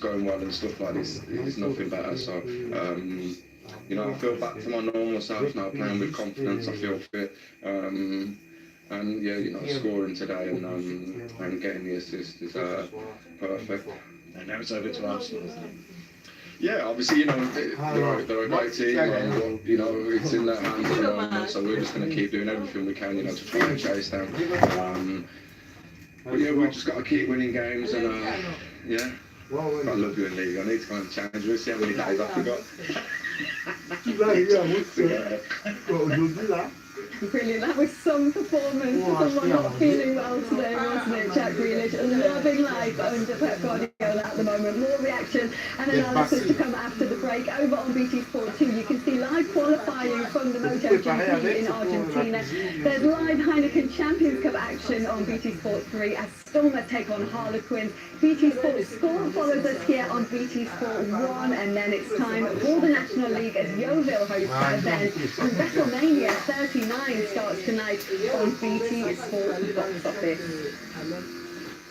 going well and stuff like this, it's nothing better. So, you know, I feel back to my normal self now, playing with confidence. I feel fit. And yeah, you know, scoring today and getting the assist is perfect. And now it's over to Arsenal. Yeah, obviously, you know, they're a great team, and, you know, it's in their hands at the moment, so we're just going to keep doing everything we can, you know, to try and chase them. But yeah, we've just got to keep winning games, and yeah, I love you in league. I need to kind of change. We'll see how many days I forgot. Brilliant. That was some performance for someone not feeling well today, wasn't it? Jack Grealish loving life under Pep Guardiola at the moment. More reaction and analysis to come after the break. Over on BT Sport 2, you can see live qualifying from the MotoGP in Argentina. There's live Heineken Champions Cup action on BT Sport 3 as Stormers take on Harlequins. BT Sport Score follows us here on BT Sport 1, and then it's time for the National League as Yeovil hosts that event. And WrestleMania 39 starts tonight on BT Sport box office.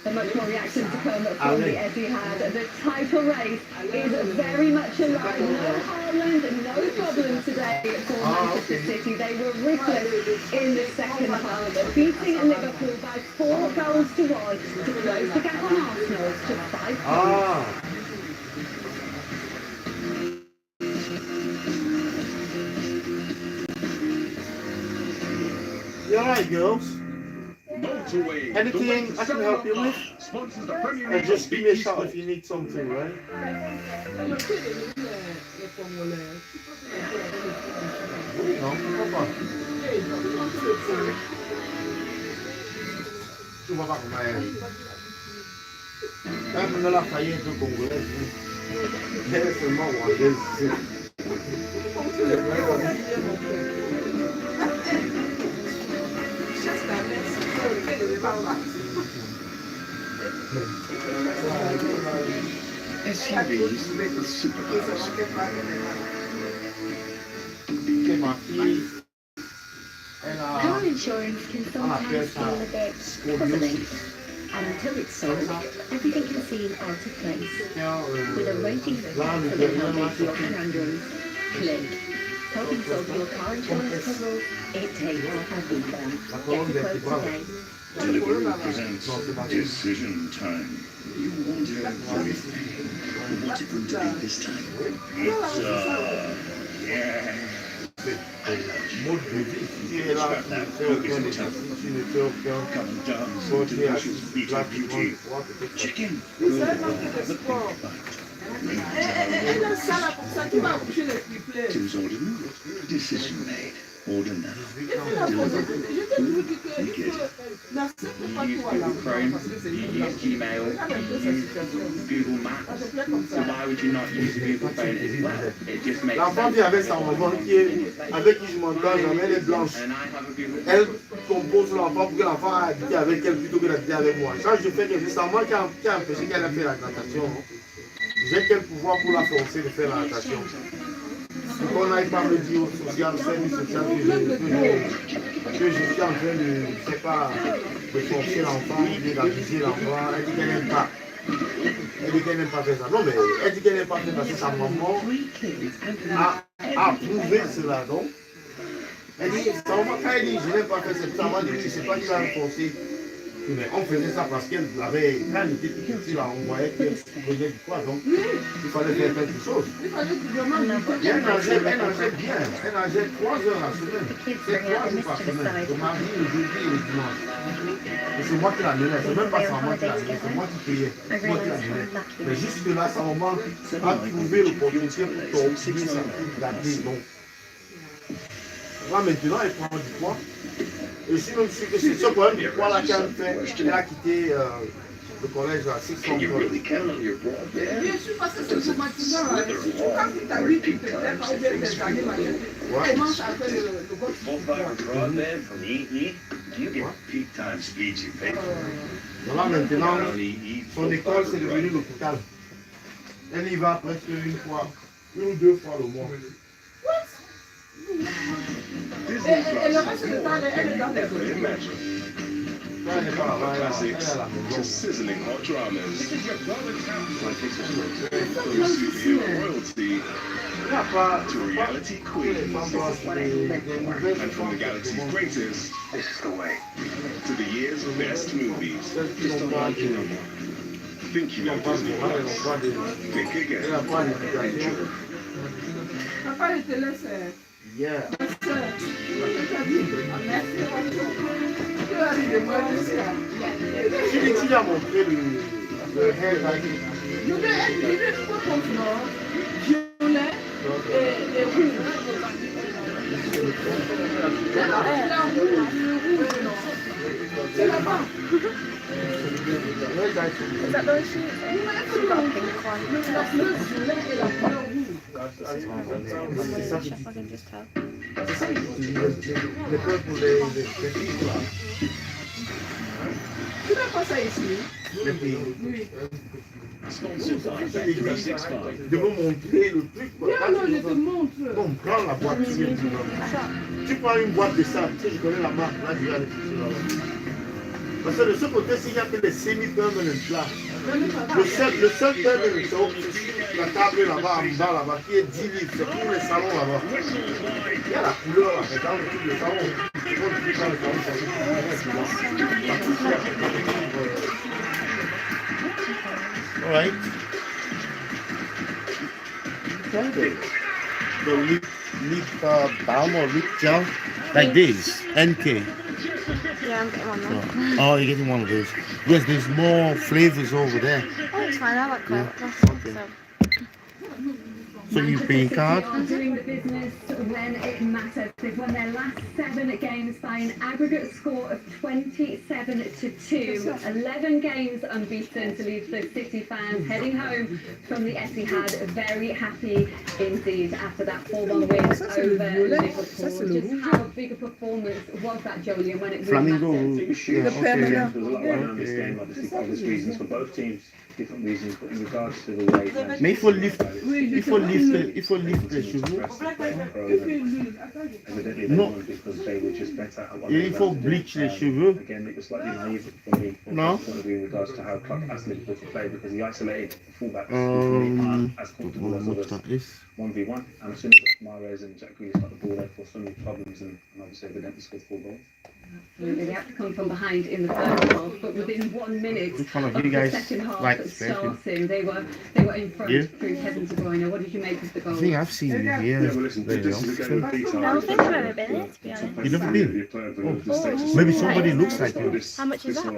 So much more reaction to come from the Etihad. The title race is very much alive. No Haaland, no problem today for Manchester City. They were ruthless in the second half, beating Liverpool by 4 goals to 1 to close the gap on Arsenal to 5 points. You alright, girls? Anything I can help you with? And just give me a shout if you need something, right? Non, pourquoi pas? Tu vois pas comment elle est. Même dans la faillite congolaise, elle est seulement rwandaise. SUVs, supercars. Car insurance can sometimes feel a bit puzzling, and until it's solved, everything can seem out of place. With a rating that can help your conundrums, Click. Helping solve your car insurance puzzle, it takes a Viva. Get a quote today. Deliveroo presents Decision Time. You want everything. What's it going to be this time? It's, yeah. It's got that focus and tough. Come and dance, delicious beat of beauty. Chicken. Good. Have a think about it. Two's order noodles. Decision made. Order now. Deliver. You get it. You use Google Chrome, you use Gmail, you use Google Maps. So why would you not use Google Phone as well? It just makes sense. La femme avec sa maman avec qui je m'entends jamais, elle est blanche. Elle compose l'enfant pour que l'enfant habite avec elle plutôt que d'habiter avec moi. Ça, je fais quelque chose. C'est moi qui a empêché qu'elle ait fait la natation. J'ai quel pouvoir pour la forcer de faire la natation? On n'arrive pas à me dire au social, service social que je suis en train de, je sais pas, de forcer l'enfant, d'abuser l'enfant. Elle dit qu'elle n'aime pas. Elle dit qu'elle n'aime pas faire ça. Non, mais elle dit qu'elle n'aime pas faire parce que sa maman a prouvé cela. Donc, elle dit, sa maman, quand elle dit je n'aime pas faire ça, sa maman dit, c'est pas qu'il a forcé. Mais on faisait ça parce qu'elle avait, quand elle était petite, on voyait qu'elle prenait du poids, donc il fallait faire quelque chose. Et elle nageait bien, elle nageait 3 heures la semaine, c'est 3 jours par semaine, le mardi, le jeudi et le dimanche. Et c'est moi qui la menais, c'est même pas sa maman qui la menait, c'est moi qui payais, c'est moi qui la menais. Mais jusque là, sa maman a trouvé l'opportunité pour torpiller sa fille d'habiller. Donc, là maintenant, elle prend du poids. Et je suis même sûr que c'est ce problème du poids là qu'elle fait. Elle a quitté le collège à 6 ans. Can you really count on your broad dad? Does it slither along or peak times if things go Ouais. full-power broadband from EE? You get peak time speeds you pay for. Donc là maintenant, Not only eat son école c'est devenu l'hôpital. Elle y va presque une ou 2 fois le mois. Disney's got something more than you could imagine. classics to sizzling hot dramas. From superhero royalty to reality queens. And from the galaxy's greatest, this is the way, to the year's best movies. Think you know Disney Plus? Think again. Yeah. Tu as montré le hairdresser. Violet et rouge. C'est là-bas. Is that the one she got a pink one? Le violet et la couleur rouge. C'est ça I can just tell. qu'ils utilisent les peurs pour les filles là. Tu n'as pas ça ici? Les filles. Oui. De vous montrer le truc. Viens, non, je te montre. On prend la boîte. Tu prends une boîte de ça, tu sais, je connais la marque, là, je vais aller chercher là-bas. Parce que de ce côté, s'il n'y a que des semi-permanent là, le seul permanent, c'est la table là-bas, en bas là-bas, qui est 10 livres, c'est pour les salons là-bas. Il y a la couleur là, c'est dans le truc de salon. All right. The lip balm or lip gel, like this, NK. Yeah, I'm getting one now. Oh, you're getting one of those. Yes, there's more flavors over there. Oh, it's fine. I like that. So you paying card? Are doing the business when it matters. They've won their last 7 games by an aggregate score of 27-2. 11 games unbeaten to leave the City fans heading home from the Etihad very happy indeed after that 4-1 win over Liverpool. Just how big a performance was that, Jolien, when it really Flamingo. mattered? Yeah, There's a lot going on in this game, obviously, for obvious reasons for both teams, different reasons, but in regards to the way Mais il faut lifter les cheveux. evidently they No. won because they were just better at what Et they il faut were. bleach les cheveux. Again, it was slightly naive for me No. in regards to how Klopp asked Liverpool to play because he isolated the fullbacks who Um, aren't as comfortable as What's others. that is? 1v1, and as soon as Mahrez and Jack Grealish got the ball, they caused so many problems, and obviously evidently scored 4 goals. They had to come from behind in the first half, but within 1 minute Which one of of you the guys second half like Spain? starting, they were in front You? through Kevin De Bruyne. What did you make of the I goal? think I've seen you Yeah, here. well, listen, There you this is a go. game of detail. I don't think I've ever been there, to be honest. You never been? Oh, Maybe somebody looks like you. How much is that?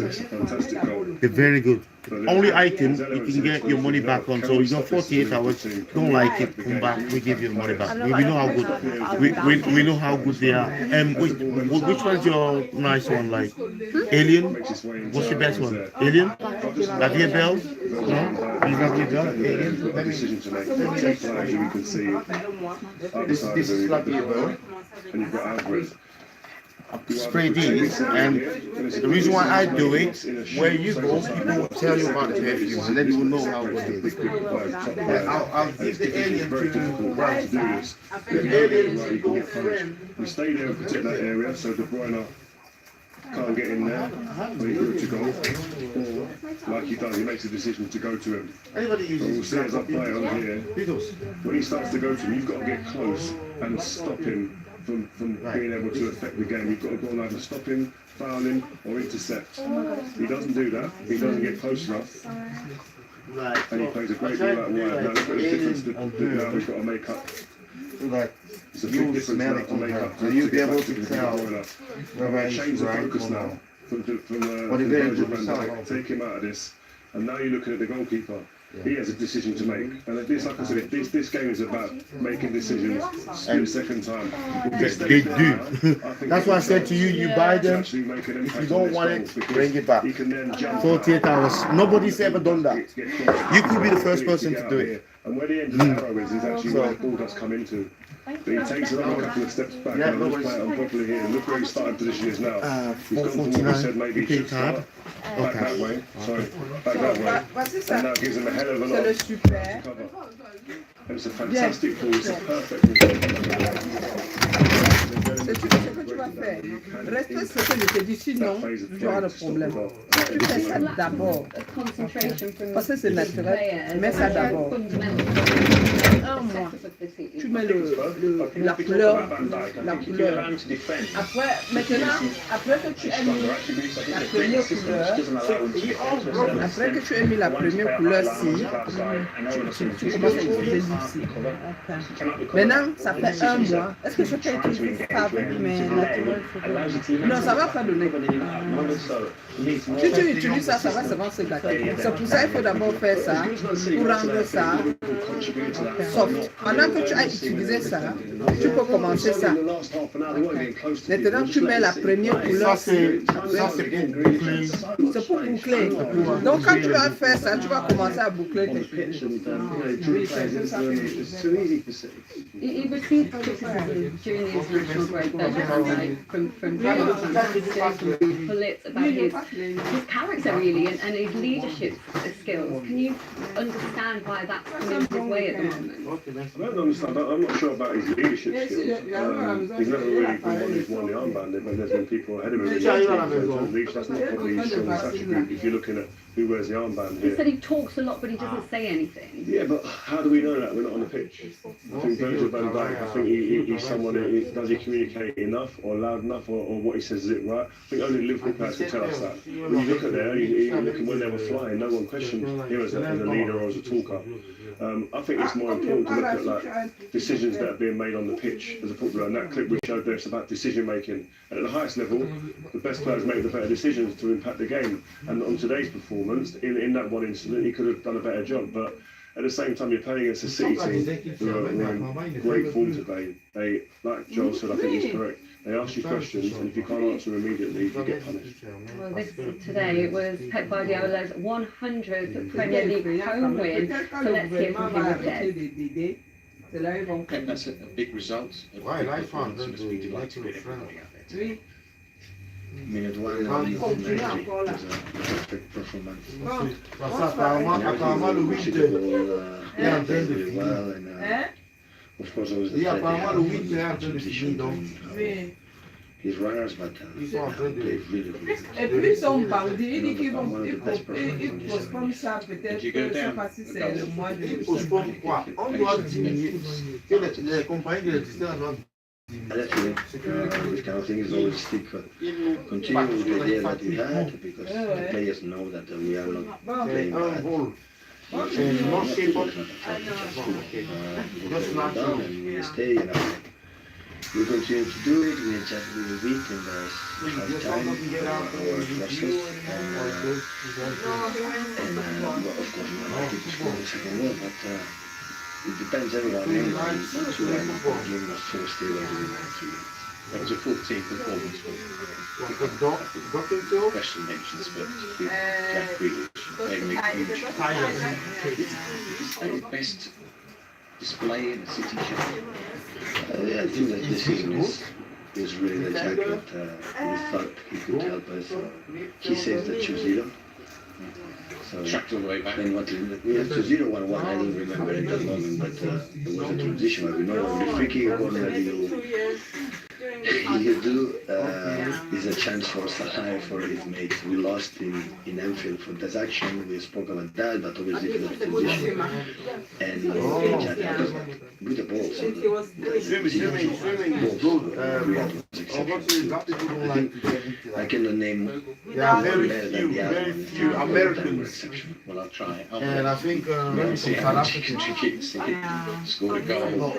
It's a fantastic goal. They're very good. Only item you can get your money back on. So you got 48 hours. Don't like it, come back. We give you the money back. We know how good. We know how good they are. Which one's your nice one? Like Alien? What's your best one? Alien? Xavier Bell? No? Xavier Bell? Alien? Decision to make. Two players you can see. This is Xavier Bell. And you've got Alvarez. Spray these, and the reason why I do it, where you go, people will tell you about the perfume, and then you will know how good it is. I'll give the alien to the alien to go friend. We stay there and protect that area so De Bruyne can't get in there when he's route to goal. Or, like he does, he makes a decision to go to him. Anybody But we'll uses see as I play on here, Beatles. when he starts to go to him, you've got to get close and stop him from being able to affect the game. You've got to go and either stop him, foul him, or intercept. He doesn't do that. He doesn't get close enough. Right. And he plays a great ball out wide. Now look at the difference that now we've got to make up. Like, It's a big you difference smell now it to on make her. up. So you'll to be get able back to the tell corner. whether Change he's the right focus or now. not. From What he did Virgil was van the Dijk, take him out of this. And now you're looking at the goalkeeper. He has a decision to make. And this, like I said, this game is about making decisions in the second time. They do. That's why I said to you, you buy them. If If you don't want it, bring it back. He can then jump 48 hours. Nobody's ever done that. get close. You could be the first person to do it. And where the end of the arrow is actually where the ball does come into. But he takes another couple of steps back Yeah, and looks play it on properly here. Look where his starting position is now. He's gone from what we said maybe he should start. Back that way. Sorry. Back that way. And now gives him a hell of a lot C'est le to super. cover. And it's a fantastic ball. It's a perfect result. Ce que tu vas faire, reste ce que je te dis, sinon tu auras le problème. Si tu fais ça d'abord, parce que c'est naturel, mets ça d'abord. Un mois, tu mets la couleur. Après, maintenant, après que tu aies mis la première couleur, après que tu aies mis la première couleur-ci, tu commences à utiliser l'ici. Maintenant, ça fait un mois. Est-ce que je peux utiliser ça avec mes naturels photos? Non, ça va pas donner. Si tu utilises ça, ça va seulement se gâter. C'est pour ça qu'il faut d'abord faire ça, pour rendre ça soft. Pendant que tu as utilisé ça, tu peux commencer ça. Maintenant, tu mets la première couleur. C'est pour boucler. Donc, quand tu vas faire ça, tu vas commencer à boucler tes pieds. He received criticism during the international break from Pulitz about his character really and his leadership skills. Can you understand why that's coming his way at the moment? I don't understand. I'm not sure about his leadership skills. He's never really won the armband, but there's been people ahead of him. That's not probably his strongest attribute if you're looking at who wears the armband here. He said he talks a lot, but he doesn't say anything. Yeah, but how do we know that? We're not on the pitch. I think Virgil van Dijk, I think he's someone that does he communicate enough or loud enough or what he says is it right? I think only Liverpool players can tell us that. When you look at there, when they were flying, no one questioned him as a leader or as a talker. I think it's more important to look at like decisions that are being made on the pitch as a footballer. And that clip we showed there is about decision making. And at the highest level, the best players make the better decisions to impact the game. And on today's performance, in that one incident, he could have done a better job. But at the same time, you're playing against a City team who are in great form today. They, like Joel said, I think he's correct. They ask you questions, and if you can't answer immediately, you get punished. Well, today it was Pep Guardiola's 100th Premier League home win. So let's hear from him again. And that's a big result. Ouais, là, ils sont en train de Mais le doigt, apparemment, le 8 est en train de finir. Et apparemment, le 8 est en train de finir, donc. His runners, but Ils sont en train de... Et puis ils sont bandits, ils disent qu'ils vont, ils postponent ça peut-être, je ne sais pas si c'est le mois de... Ils postponent quoi? On doit diminuer. Que les compagnies d'électricité doivent this kind of thing is always stick. Continue with the idea that we had because the players know that we are not playing bad. Non, c'est pas... And we stay, we continue to do it. We adjust with the week and have time our process. And of course, we like to score the second goal, but it depends everyone. Game was so stable during 90 minutes. That was a full team performance. Special mentions, but Jack Grealish made a huge. It's the best display in the City shirt. I think that this season is really the Jack that we thought he could help us. He saves the 2-0. So tracked all the way back. Then what we had 2-0, 1-1. I don't remember at that moment, but it was a transition. Where we know the free kick corner you do is a chance for Salah for his mates. We lost in Anfield for that action. We spoke about that, but obviously for the position. And good balls. I cannot name very few Americans. Well, I'll try. And I think maybe some South Africans. Scored a goal.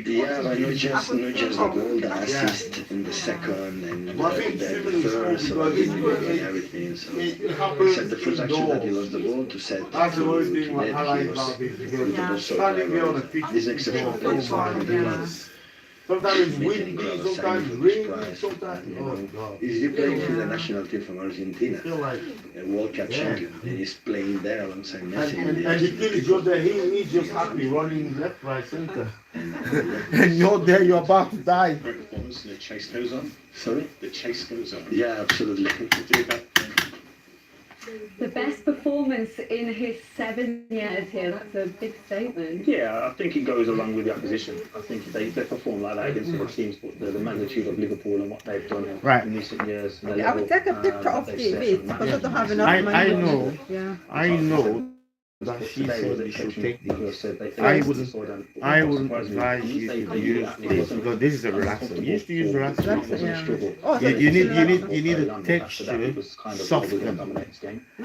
Yeah, but not just the goal, the assist in the second and the third, so everything. So except the first action that he lost the ball to set. That's the worst thing I like about this. Standing there on the pitch. This exceptional play. Sometimes it's windy, sometimes rainy, sometimes... Oh, God. He's playing for the national team from Argentina, Like, a World Cup champion. And he's playing there alongside Messi. and the kid is just there, he's just happy, running left, right, center. And you're there, you're about to die. Great performance, the chase goes on. Sorry? The chase goes on. Yeah, absolutely. Do that. The best performance in his 7 years here. That's a big statement. Yeah, I think it goes along with the opposition. I think if they perform like that against other teams, but the magnitude of Liverpool and what they've done in recent years. And I will take a picture of TV because I don't have enough money. I know. Yeah. I know that she said you should take this. I wouldn't advise you to use this because this is a relaxer. You used to use relaxer. You need a texture soften.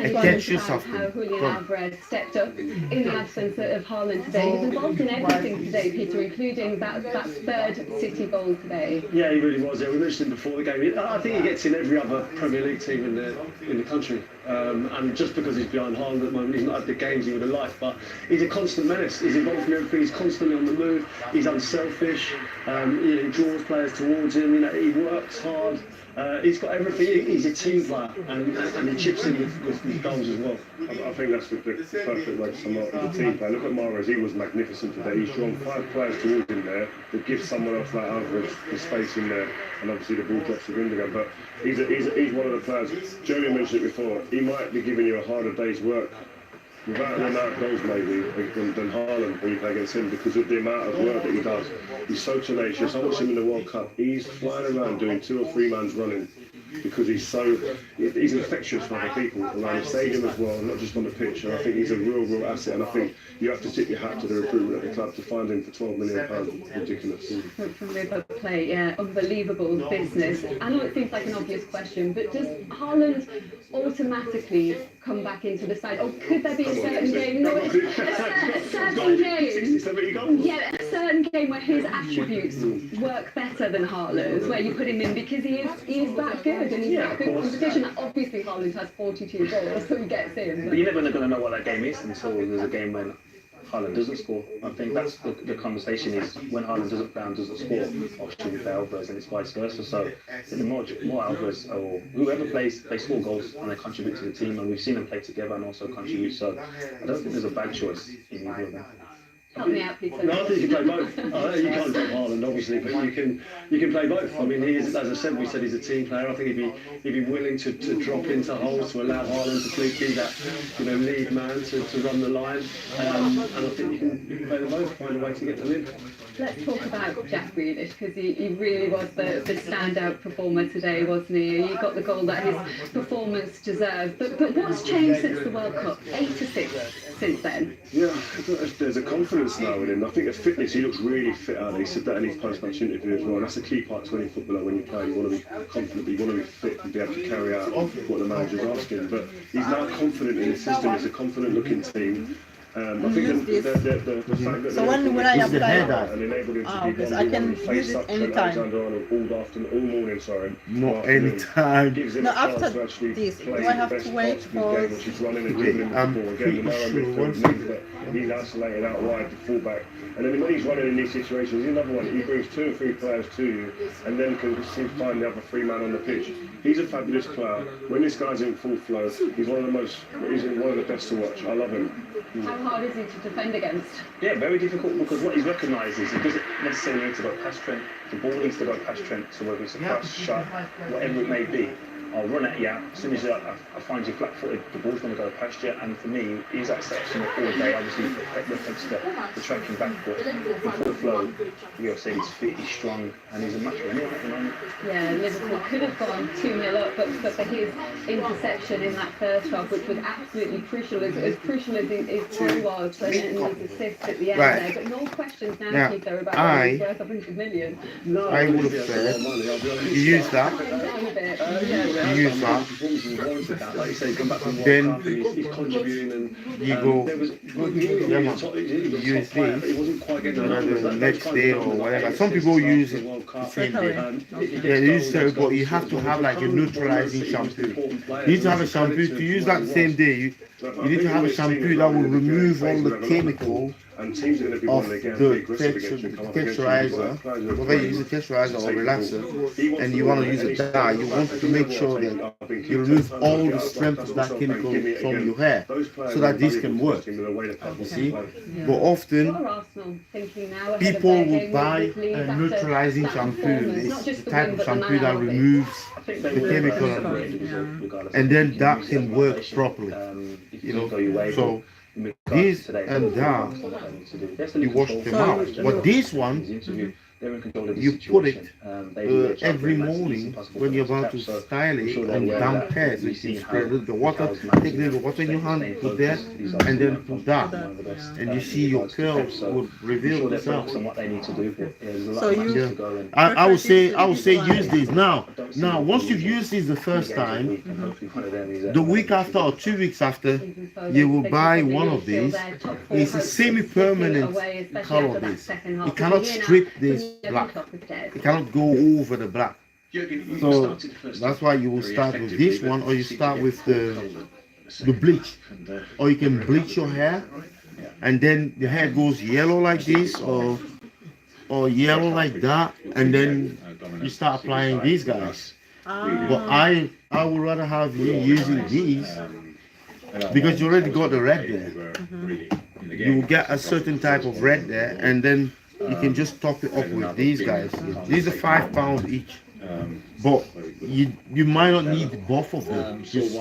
A texture soften. How Julian Alvarez stepped up in the absence of Haaland today. He was involved in everything today, Peter, including that third City goal today. Yeah, he really was. Yeah, we mentioned him before the game. I think he gets in every other Premier League team in the country. And just because he's behind Haaland at the moment, he's not had the games he would have liked. But he's a constant menace. He's involved in everything. He's constantly on the move. He's unselfish. He draws players towards him. He works hard. He's got everything. He's a team player, and he chips in with goals as well. I think that's the perfect way to sum up the team player. Look at Mahrez, he was magnificent today. He's drawn 5 players towards him there that gives someone else like Alvarez the space in there, and obviously the ball drops to Gundogan. But he's one of the players. Jeremy mentioned it before. He might be giving you a harder day's work without the amount of goals maybe than Haaland when you play against him, because of the amount of work that he does. He's so tenacious. I watched him in the World Cup. He's flying around doing 2 or 3 mans running because he's infectious for other people around the stadium as well, not just on the pitch. And I think he's a real asset, and I think you have to tip your hat to the recruitment at the club to find him for £12 million. Ridiculous. From River Plate, yeah, unbelievable business. I know it seems like an obvious question, but does Haaland automatically come back into the side? Or could there be a certain game? No, a certain game. Yeah, a certain game where his attributes work better than Haaland's, where you put him in because he is that good and he's that good competition. Obviously, Haaland has 42 goals, so he gets in. But you're never going to know what that game is until there's a game when Haaland doesn't score. I think that's the conversation is when Haaland doesn't play and doesn't score, or should we play Alvarez, and it's vice versa. So the more Alvarez or whoever plays, they score goals and they contribute to the team, and we've seen them play together and also contribute. So I don't think there's a bad choice in either of them. Help me out, Peter. No, I think you can play both. You can't drop Haaland, obviously, but you can play both. I mean, he is, as I said, we said he's a team player. I think he'd be willing to drop into holes to allow Haaland to be that lead man to run the line. And I think you can play them both, find a way to get them in. Let's talk about Jack Grealish, because he really was the standout performer today, wasn't he? He got the goal that his performance deserved. But what's changed since the World Cup? 8-6 since then. Yeah, there's a confidence now in him. I think the fitness, he looks really fit out. He said that in his post-match interview as well. And that's a key part to any footballer when you play. You want to be confident, you want to be fit and be able to carry out what the manager's asking. But he's now confident in his system. It's a confident-looking team. I think the fact that so when I apply and enabled him to because I can use it anytime. All morning, sorry. Not anytime. No, after this, do I have to wait for? I'm pretty sure he's isolated out wide, the fullback, and then when he's running in these situations, he's another one. He brings 2 or 3 players to you, and then can find the other 3 man on the pitch. He's a fabulous player. When this guy's in full flow, he's one of the best to watch. I love him. How hard is he to defend against? Yeah, very difficult, because what he's recognised is he doesn't necessarily need to go past Trent. The ball needs to go past Trent, so whether it's a pass, shot, whatever it may be, I'll run at you. As soon as I find you flat-footed, the ball's going to go past you. And for me, he's exceptional all day. Obviously, reference the tracking back, but before the flow, you're saying he's fit, he's strong, and he's a match winner at the moment. Yeah, Liverpool could have gone 2-0 up, but for his interception in that first half, which was absolutely crucial, as crucial as his goal was, and his assist at the end there. But no questions now, Peter, about whether he's worth 100 million. I would have said, you use that. You use that. Like you say, come back from then World Cup, he's contributing, and you go use this the next day or whatever. Some people use it the same day. Yeah, they use it, but you have to have like a neutralizing shampoo. You need to have a shampoo to use that same day. You need to have a shampoo that will remove all the chemical And teams are going to be of wanting to get the aggressive against you. texturizer, whether you use a texturizer or relaxer, and you want to use a dye, you want to make sure that you remove all the strength of that chemical from your hair, so that this can work. You see? But often, people will buy a neutralizing shampoo. It's the type of shampoo that removes the chemical, and then that can work properly. You know, so this and that, you wash them out. But this one, you put it every morning when you're about to style it and damp hair. So you can spread a little bit of water, take a little water in your hand, put there, and then put that. And you see your curls would reveal themselves. So you, I would say use this now. Now, once you've used this the first time, the week after or 2 weeks after, you will buy one of these. It's a semi-permanent color. This it cannot strip this black. It cannot go over the black. So that's why you will start with this one, or you start with the bleach, or you can bleach your hair, and then the hair goes yellow like this, or yellow like that, and then you start applying these guys. But I would rather have you using these because you already got the red there. You will get a certain type of red there, and then you can just top it up with these guys. These are £5 each, but you might not need both of them. Just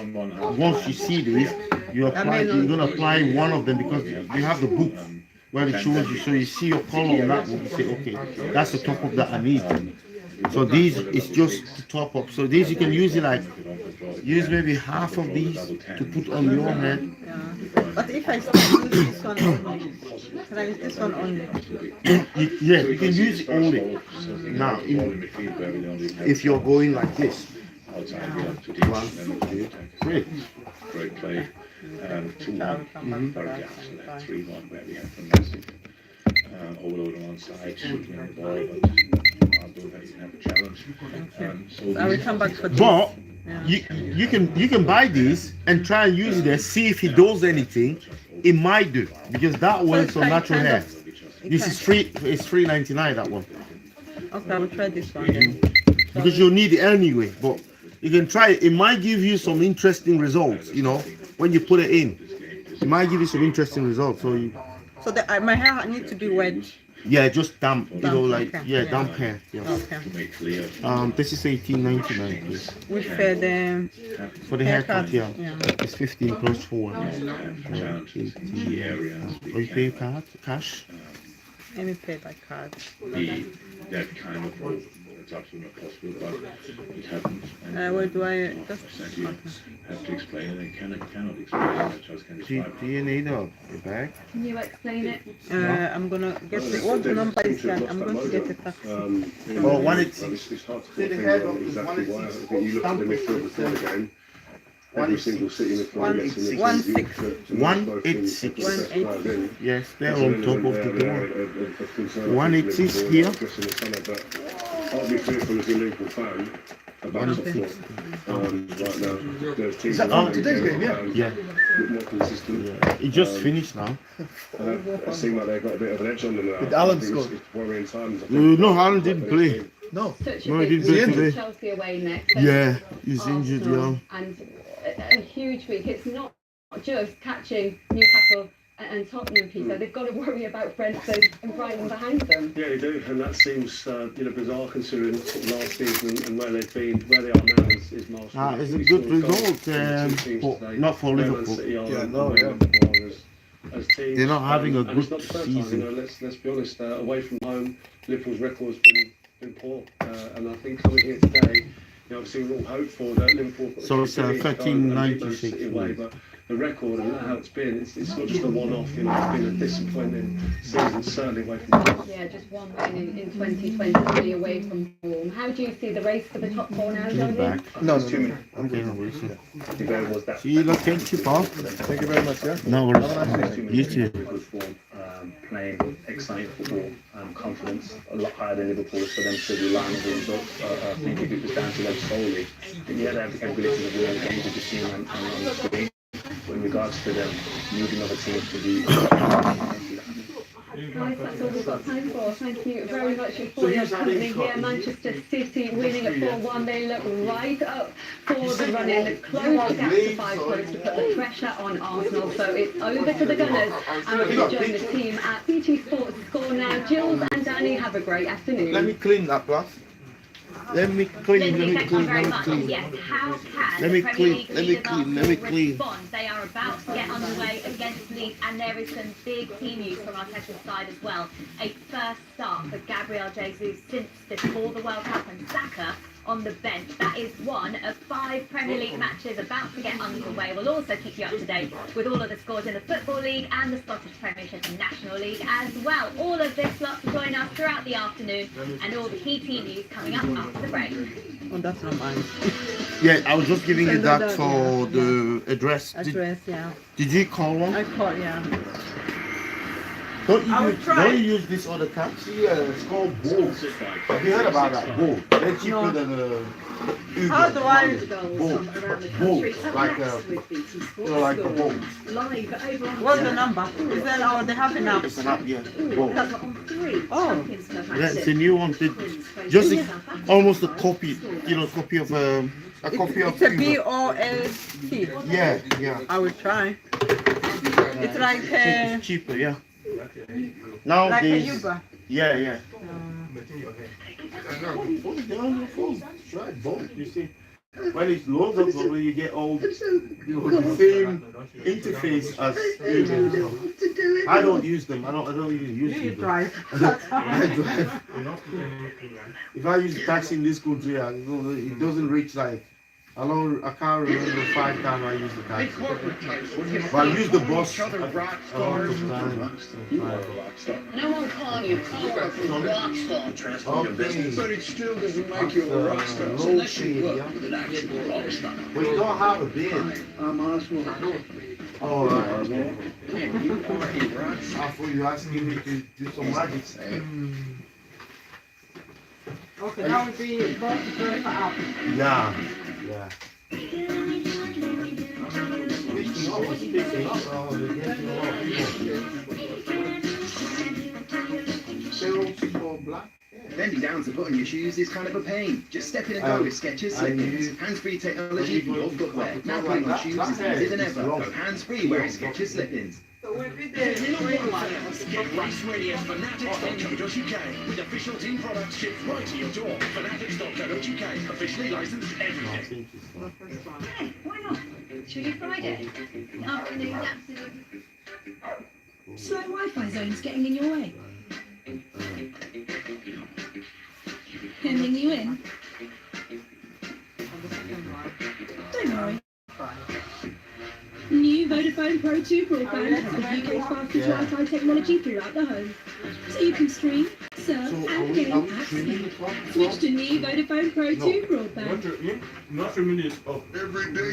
once you see these, you're gonna apply one of them because you have the book where it shows you, so you see your color on that one. You say, okay, that's the top up that I need. So these is just to top up. So these you can use it like maybe half of these to put on your head. but if I start using this one only, can I use this one only? Yeah, you can use it only. Now, if you're going like this, 1, 2, 3. Great play. 2-1. Very 3-1 where we have fantastic overload on one side, shooting on the ball, but you can have a challenge. So I will come back for this. But you can buy these and try and use it there, see if it does anything. It might do, because that works on natural hair. This is free. It's $3.99, that one. Okay, I will try this one then. Because you'll need it anyway, but you can try it. It might give you some interesting results, you know, when you put it in. It might give you some interesting results. So my hair needs to be wet. Yeah, just damp, you know, like, okay. yeah, damp hair. Yeah. Okay. This is $18.99, please. With for the haircut, yeah. Yeah. It's 15 plus 4. Are you paying card, cash? Let me pay by card. That kind of role, it's absolutely not possible, but it happens. Where do I just have to explain it? I cannot explain it. I just can describe Do you need a bag? Can you explain it? I'm gonna get what number is that? I'm going to get a taxi. Oh, 186. It's hard to put a finger on exactly why. I think you look at the midfield before the game. Every single city midfield gets in the 186. Yes, they're on top of the door. 186 here. I'll be fearful as a Liverpool fan about top four right now. There's teams today's game, yeah. A bit more consistent. Yeah. It just finished now. It seemed like they've got a bit of an edge on them now. Did Alan score? It's worrying times. No, Alan didn't play. No. No, he didn't play today. Chelsea away next. Yeah, he's injured, yeah. And a huge week. It's not just catching Newcastle and Tottenham, Peter. They've got to worry about Brentford and Brighton behind them. Yeah, they do, and that seems bizarre considering last season and where they've been. Where they are now is marginal. It's a good result, but not for Liverpool. As teams, they're not having a good it's not the first season. Time, let's be honest. Away from home, Liverpool's record's been poor, and I think coming here today, obviously we're all hopeful that Liverpool. So it's 1396. Away, but the record and how it's been, it's not just a one-off. It's been a disappointing season, certainly away from home. Yeah, just one win in 2023 away from home. How do you see the race for the top four now, Jody? No, 2 minutes. Okay. See you later. Thank you, Paul. Thank you very much, yeah. No worries. You too. Good form, playing exciting football, confidence a lot higher than Liverpool, for them to rely on the results. I think if it was down to them solely, then yeah, they have the capability of winning games with the team on the screen. But in regards to them needing other teams to be Guys, that's all we've got time for. Thank you very much for your company here. Manchester City winning at 4-1. They look right up for the run-in. They've closed the gap to 5 points to put the pressure on Arsenal. So it's over to the Gunners. And we'll join the team at BT Sports Score now. Jules and Danny, have a great afternoon. Let me clean that glass. Let me clean. Yes, how can Let me the Premier clean. League Let me leaders clean. Let me Arsenal clean. respond? They are about to get underway against Leeds, and there is some big team news from our Arteta's side as well. A first start for Gabriel Jesus since before the World Cup, and Saka on the bench. That is one of 5 Premier League matches about to get underway. We'll also keep you up to date with all of the scores in the Football League and the Scottish Premiership and National League as well. All of this lot to join us throughout the afternoon, and all the key team news coming up after the break. Oh, that's not mine. Yeah, I was just giving you that for the address. Yeah. Did you call one? I called, yeah. Don't you use this other tax? Yeah, it's called Bolt. Have you heard about that? Bolt. They're cheaper than Uber. How do I Bolt? Like like the Bolt. What's the number? Is that all they have an app? It's an app, yeah. Bolt. Oh. Yeah, it's a new one. Just almost a copy, copy of a copy of It's a Uber. BOLT. Yeah. I will try. It's like It's cheaper, yeah. like a Nowadays, Uber. yeah. Try Bolt. You see, when it's loads of them, you get all the same interface as Uber. I don't use them. I don't even use You Uber. drive. I drive. If I use a taxi in this country, it doesn't reach like. I can't remember 5 times I use the taxi. But I use the bus a lot of times. No one calling you powerful rock star. Okay. But it still doesn't make you a rock star. Low key, yeah. But you don't have a beard. I'm Arsenal. Oh, right. I thought you asking me to do some magic. Okay, that would be both the app. Yeah. Bending down to button your shoes is kind of a pain. Just step in and go with Skechers Slip-ins. Hands-free technology for your footwear. Now putting on shoes is easier than ever. Go hands-free wearing Skechers Slip-ins. Get race ready at fanatics.co.uk with official team products shipped right to your door. Fanatics.co.uk, officially licensed everything. Yeah, why not? Should we do Friday? Afternoon, absolutely. Slow Wi-Fi zones getting in your way. Hemming you in. Don't worry. New Vodafone Pro 2 broadband with UK's fastest Wi-Fi technology throughout the home. So you can stream, surf and game apps. Switch to new Vodafone Pro 2 broadband. Not 3 minutes of every day.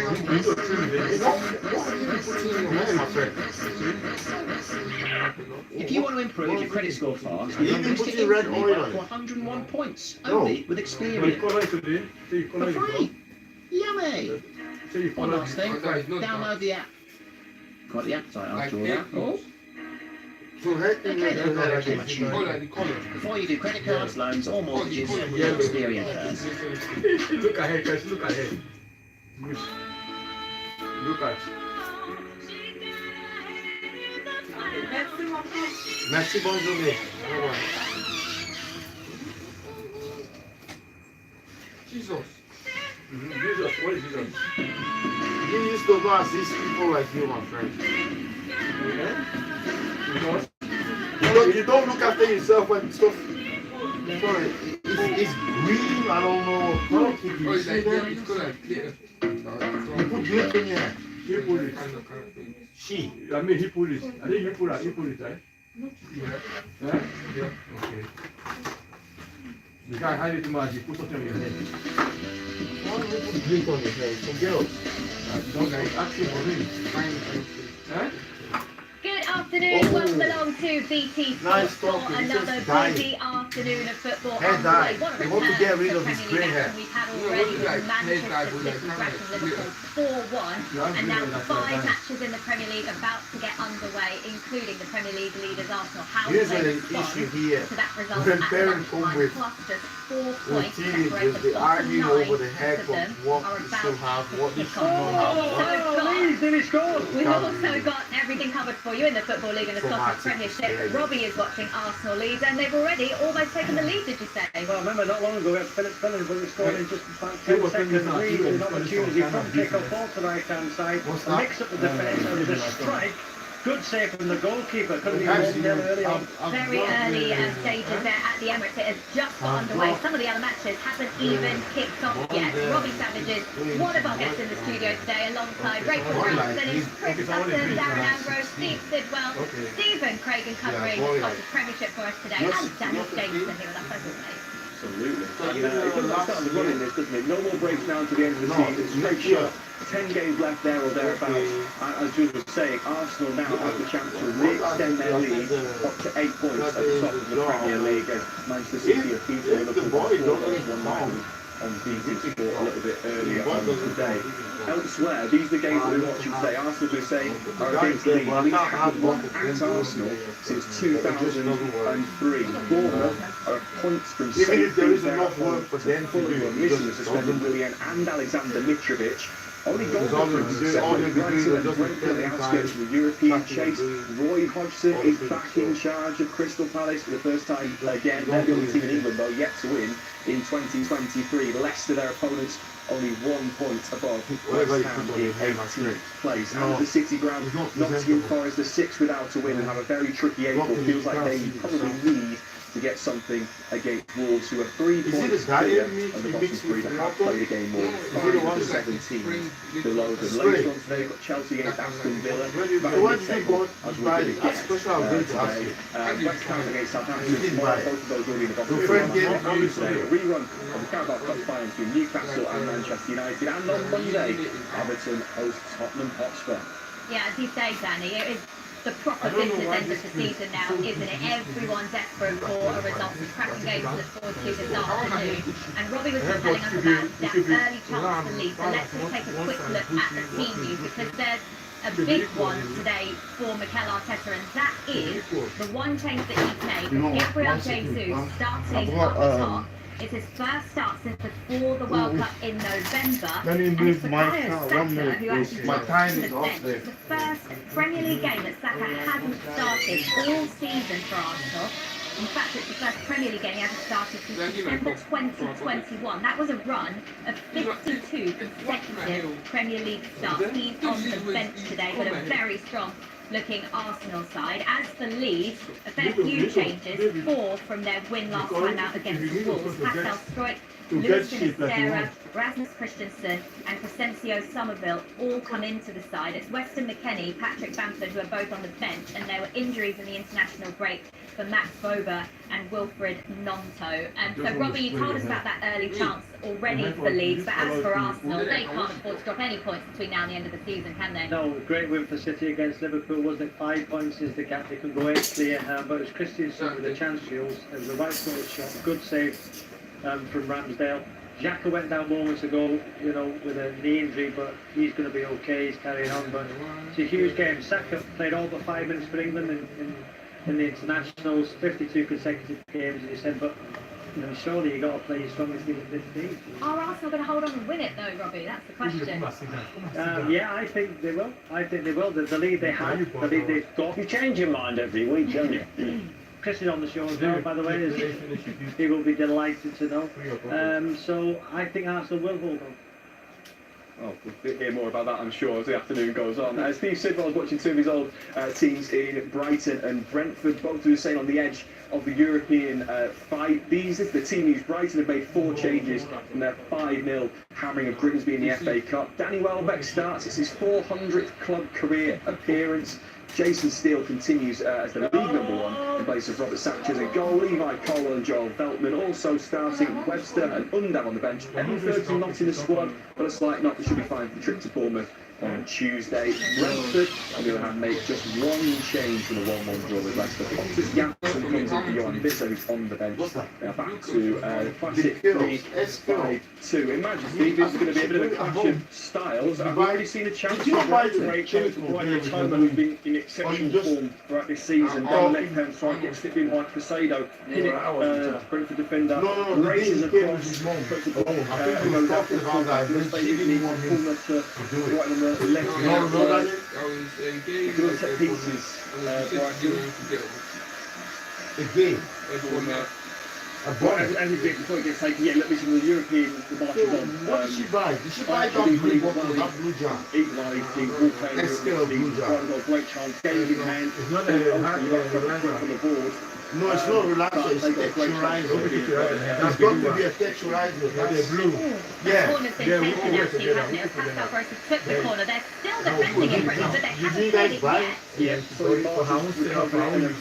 If you want to improve your credit score fast, you can can put boost it your red instantly oil up on to it. 101 points, only with Experian. For free. Yummy! One last thing, download the app. Got the appetite after all that. Oh. Before you do credit cards, loans or mortgages, do Experian first. Look ahead, guys, look ahead. Look at. Merci, bonne journée. Jesus. Jesus, what is Jesus? You used to go assist people like you, my friend. Because you don't look after yourself when stuff. Sorry, it's green, I don't know. You see that? You put glitter in here. He put it. She. I mean, he put it. I think you put it, right? Yeah. Okay. The guy had it in my put something on your head. Why do you put glitter on your head? Some girls. Don't ask him for me. Good afternoon, welcome along to BT Sports for another busy afternoon. afternoon of football Hair underway. dye. What a They want to return get to rid the of his Premier grey League hair. action we've had already with Manchester City backing Liverpool 4-1, and now 5 matches in the Premier League about to get underway, including the Premier League leaders Arsenal. How will Here's they an respond issue here. to that result When at parents come lunchtime? with Plus just 4 the points separate teenagers, the they bottom argue 9 over the of haircut, them what are you about should have, what you to should not have. We've also got everything covered for you in the Football League and the Scottish Premiership. Robbie is watching Arsenal lead, and they've already almost taken the lead, did you say? Well, remember not long ago we had Philip Billings, but we scored in just about 10 seconds lead with an opportunity from kick-off ball to the right-hand side. Mix up the defence, and with a strike. Good save from the goalkeeper. Could have been 1-0 early on. Very early stages there at the Emirates. It has just got underway. Some of the other matches haven't even kicked off yet. Robbie Savage's one of our guests in the studio today, alongside Rachel Brownson, Chris Sutton, Darren Ambrose, Steve Sidwell, Stephen Craig, and covering the Scottish Premiership for us today, and Daniel Jameson here with us as always. Absolutely. And it doesn't start the running this, doesn't it? No more breaks down to the end of the season. Straight shot. 10 games left there or thereabouts. As Jules was saying, Arsenal now have the chance to re-extend their lead up to 8 points at the top of the Premier League. As Manchester City have beaten Liverpool 4-1 on BT Sport a little bit earlier on today. Elsewhere, these are the games that we're watching today. Arsenal, we're saying, are against Leeds. Leeds haven't won at Arsenal since 2003. Bournemouth are points from safety. There is enough work for them to do. Missing the suspended Willian and Alexander Mitrovic. Only goal difference is all separate. Brighton and Brentford on the outskirts of the European chase. Roy Hodgson is back in charge of Crystal Palace for the first time again. They're the only team in England, though, yet to win in 2023. Leicester, their opponents, only 1 point above West Ham in 18th place. And the City ground, Nottingham Forest are 6th without a win and have a very tricky April. Feels like they probably need to get something against Wolves, who are 3 points clear of the bottom 3 that have played a game more. 5 of 17 below them. Later on today, we've got Chelsea against Aston Villa. As we're going to get today. West Ham against Southampton tomorrow. Both of those will be in the bottom 3. Today, a rerun of the Carabao Cup final between Newcastle and Manchester United. And on Monday, Everton hosts Tottenham Hotspur. Yeah, as you say, Danny, it is the proper business end of the season now, isn't it? Everyone desperate for a result. Some cracking games to look forward to this afternoon. And Robbie was just telling us about that early chance to lead. So let's just take a quick look at the team news, because there's a big one today for Mikel Arteta, and that is the one change that he's made. Gabriel Jesus starting up top. It's his first start since before the World Cup in November. Let me move my car 1 minute, who actually please. My time is off It's there. the first Premier League game that Saka hasn't started all season for Arsenal. In fact, it's the first Premier League game he hasn't started since December 2021. That was a run of 52 consecutive Premier League starts. He's on the bench today, but a very strong looking Arsenal side. As for Leeds, a fair few changes, 4 from their win last time out against the Wolves. Pascal Struijk, Lewis Sinistera, Rasmus Christensen and Crescencio Somerville all come into the side. It's Weston McKennie, Patrick Bamford who are both on the bench, and there were injuries in the international break for Max Bober and Wilfred Gnonto. And so Robbie, you told us about that early chance already for Leeds, but as for Arsenal, they can't afford to drop any points between now and the end of the season, can they? No, great win for City against Liverpool, wasn't it? 5 points is the gap. They can go 8 clear, but it was Christensen with the chance, Jules. It was a right foot shot, good save from Ramsdale. Xhaka went down moments ago, you know, with a knee injury, but he's going to be okay, he's carrying on. But it's a huge game. Saka played all but 5 minutes for England in the internationals, 52 consecutive games, as you said, but you know, surely you got to play your strongest team at 15. Are Arsenal going to hold on and win it though, Robbie? That's the question. Yeah, I think they will. I think they will. The lead they have, the lead they've got. You change your mind every week, don't you? Chris is on the show as well, by the way. He will be delighted to know. So I think Arsenal will hold on. Oh, we'll hear more about that, I'm sure, as the afternoon goes on. Steve Sidwell's watching two of his old teams in Brighton and Brentford, both who are staying on the edge of the European fight. This is the team news. Brighton have made 4 changes from their 5-0 hammering of Grimsby in the FA Cup. Danny Welbeck starts. It's his 400th club career appearance. Jason Steele continues as the league #1 in place of Robert Sanchez in goal. Levi Colwell and Joel Veltman also starting. Webster and Undav on the bench. Evan Ferguson not in the squad, but a slight knock that should be fine for the trip to Bournemouth on Tuesday. Brentford, on the other hand, make just one change from the 1-1 draw with Leicester. Pontus Jansson comes in for Johan Visser, who's on the bench. They are back to classic 3-5-2. Imagine, Steve, this is going to be a bit of a clash of styles. I've already seen a chance for Brian to break Brian Toma, who's been in exceptional form throughout this season. Down the left-hand side, gets slipped in by Casado. Hit it, Brentford defender, races across, puts the ball, and goes out to the fullback. Just they really need to pull that to right on the left. Good set pieces, Again. As he did before he gets taken, yeah, look, this is the European, the march is on. What did she buy? Did she buy that blue bottle, that blue jar? Equalised, the Wolfgang, great chance, game in hand. It's not a on the board. No, it's not relaxer, it's texturizer. It's got to be a texturizer. That's blue. Yeah. The corner's been taken actually, hasn't it? Pascal Gross took the corner. They're still defending it, Britain, but they haven't played it yet. Yeah, so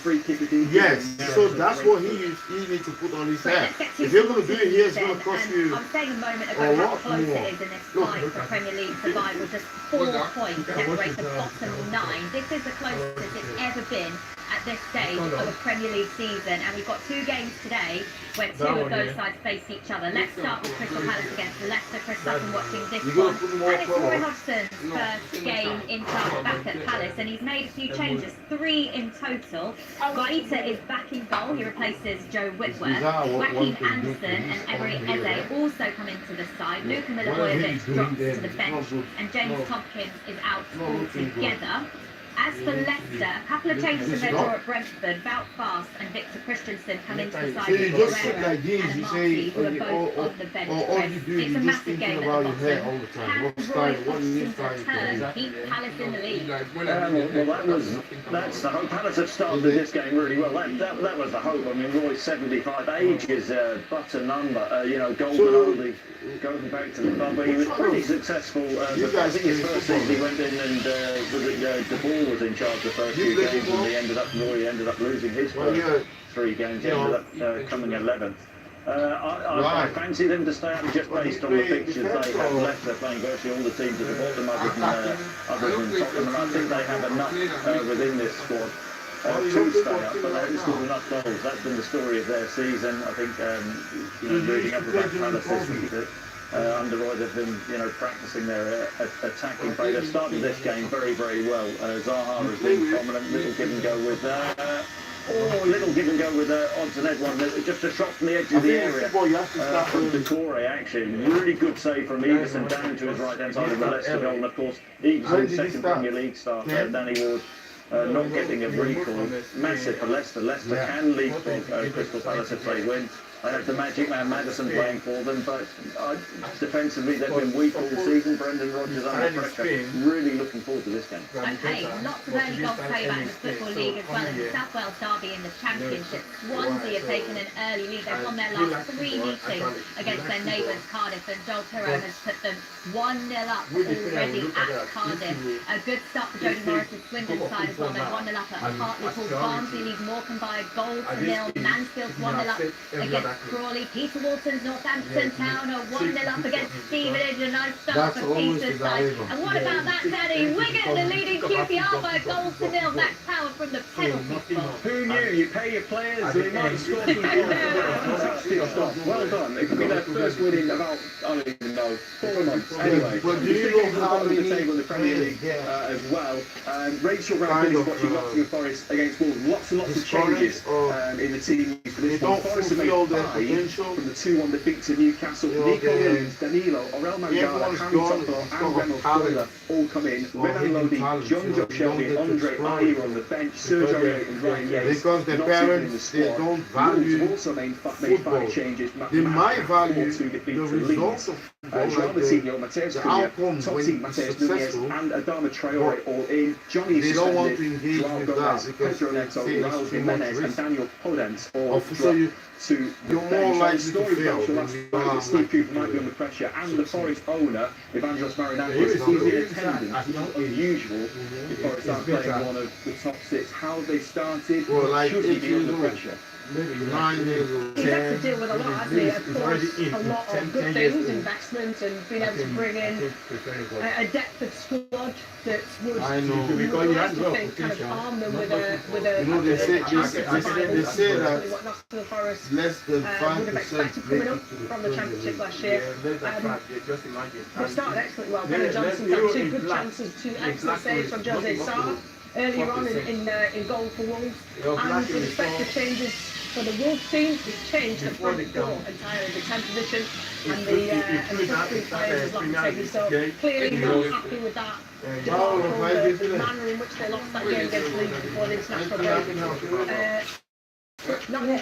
free kick is in. Yes, so that's what he needs to put on his head. If you're going to do it here, it's going to cost you I was saying a moment ago how close it is in this fight for Premier League survival. Just 4 points separate the bottom 9. This is the closest it's ever been at this stage of a Premier League season, and we've got 2 games today where 2 of those sides face each other. Let's start with Crystal Palace against Leicester. Chris Sutton watching this one, and it's Roy Hodgson's first game in charge back at Palace, and he's made a few changes, 3 in total. Guaita is back in goal. He replaces Joe Whitworth. Joaquin Anderson and Emery Eze also come into the side. Luka Milivojevic drops to the bench, and James Tompkins is out altogether. As for Leicester, a couple of changes in their draw at Brentford. Wout Fast and Victor Christensen come into the side with Guerrero and Marty, who are both on the bench. It's a massive game at the bottom. Can Roy Hodgson's return keep Palace in the league? That's the hope. Palace have started this game really well. That was the hope. I mean, Roy's 75 age is but a number. Golden oldie, going back to the club, but he was pretty successful. I think his first season he went in and De Boer was in charge the first few games, and Roy ended up losing his first 3 games. He ended up coming 11th. I fancy them to stay up just based on the fixtures they have left. They're playing virtually all the teams at the bottom other than Tottenham, and I think they have enough within this squad to stay up, but they haven't scored enough goals. That's been the story of their season. I think, reading up about Palace under Roy, they've been, practicing their attacking play. They've started this game very, very well. Zaha has been prominent. Little give and go with odds and Ed one. Just a shot from the edge of the area from Decore, actually. Really good save from Everson down to his right hand side of the Leicester goal. And of course, Everson's second Premier League start, Danny Ward. Not getting a recall, massive for Leicester. Leicester can lead for Crystal Palace if they win. I have the magic man Maddison playing for them, but defensively they've been weak all season. Brendan Rodgers under pressure. Really looking forward to this game. Okay, lots of early goals to tell you about in the Football League as well. In the South Wales Derby in the Championship, Swansea have taken an early lead. They've won their last 3 meetings against their neighbours Cardiff, and Joel Pirro has put them 1-0 up already at Cardiff. A good start for Jody Morris's Swindon side as well. They're 1-0 up at Hartlepool. Barnsley lead Morecambe by a goal to 0. Mansfield's 1-0 up against Crawley. Peter Walton's Northampton Town are 1-0 up against Stevenage. A nice start for Peter's side. And what about that, Danny? Wigan are leading QPR by a goal to 0. That's power from the penalty spot. Who knew? You pay your players, they might score from fantastic stuff. Well done. It could be their first win in about, I don't even know, 4 months. Anyway, but do you know how on the table in the Premier League as well. Rachel Ramsey is watching Nottingham Forest against Wolves. Lots and lots of changes in the team for this one. Forest have made 5 from the 2-1 defeat to Newcastle. Nico Williams, Danilo, Aurel Mangala, Harry Toppo and Reynolds Taylor all come in. Renan Lodi, John Joe Shelby, Andre Ayew on the bench, Sergio Ayew and Ryan Yates. Because the parents, they don't value Wolves also made 5 changes. They might value the results of João Matinho, Mateus Cunha, Totti, Mateus Nunes and Adama Traore all in. Johnny they don't want to engage João with Gomez, that because Pedro Neto, Raul Jimenez and Daniel Podence all so to you're more likely to fail. Steve Cooper might be under pressure, and the Forest owner, Evangelos Marinakis, is in attendance. It's not unusual if Forest aren't playing one of the top 6. How they started, should he be under pressure? 9 years old. He's had to deal with a lot, hasn't he? Of course, a lot of good things, investment, and being able to bring in a depth of squad that would kind of arm them with a you know, they say that Forest less than 5% would have expected coming up from the championship last year. They started excellently well. Benny Johnson had 2 good chances, 2 excellent saves from Jose Sarr earlier on in goal for Wolves. And with respect to changes for the Wolves team, it's changed the front four entirely, the 10th position and the first 3 players as Lopetegui. So clearly not happy with that debacle, the manner in which they lost that game against Leeds before the international break. Not No,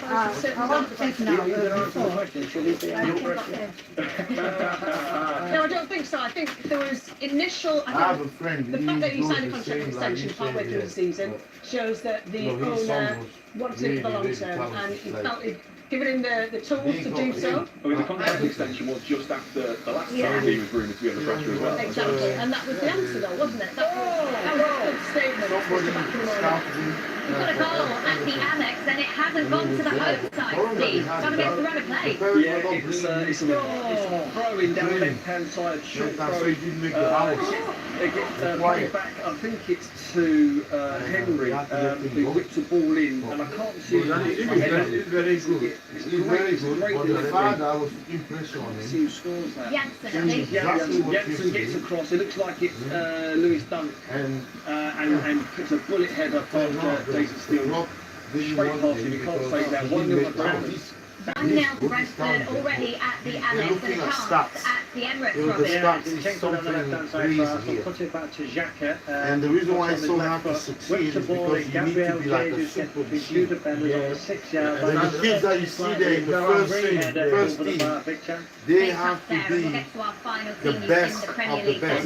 I don't think so. I think there was initial. I have a friend. The fact that he signed a contract extension partway through the season shows that the owner wanted it for the long term, and he felt he'd given him the tools to do so. I mean, the contract extension was just after the last time he was rumoured to be under pressure as well. Exactly, and that was the answer, though, wasn't it? That was a good statement. We've got a goal at the Amex, and it hasn't gone to the home side. Steve, trying to get the run of play. Yeah, it's throwing down the left-hand side, short throw. It gets back, I think it's to Henry, who whips the ball in, and I can't see it. It's very good. It's very good. But the father, I was impressed on him. See who scores that. Janssen Janssen gets across. It looks like it's Lewis Dunk, and puts a bullet header past Jason Steele. Straight past him. You can't say that. 1-0 to Brentford. 1-0 to Brentford already at the Amex and a chance at the Emirates, Robin. Put it back to Xhaka. And the reason why it's so hard to succeed is because you need to be like a super vision. And the kids that you see there in the first team, they have to be the best of the best.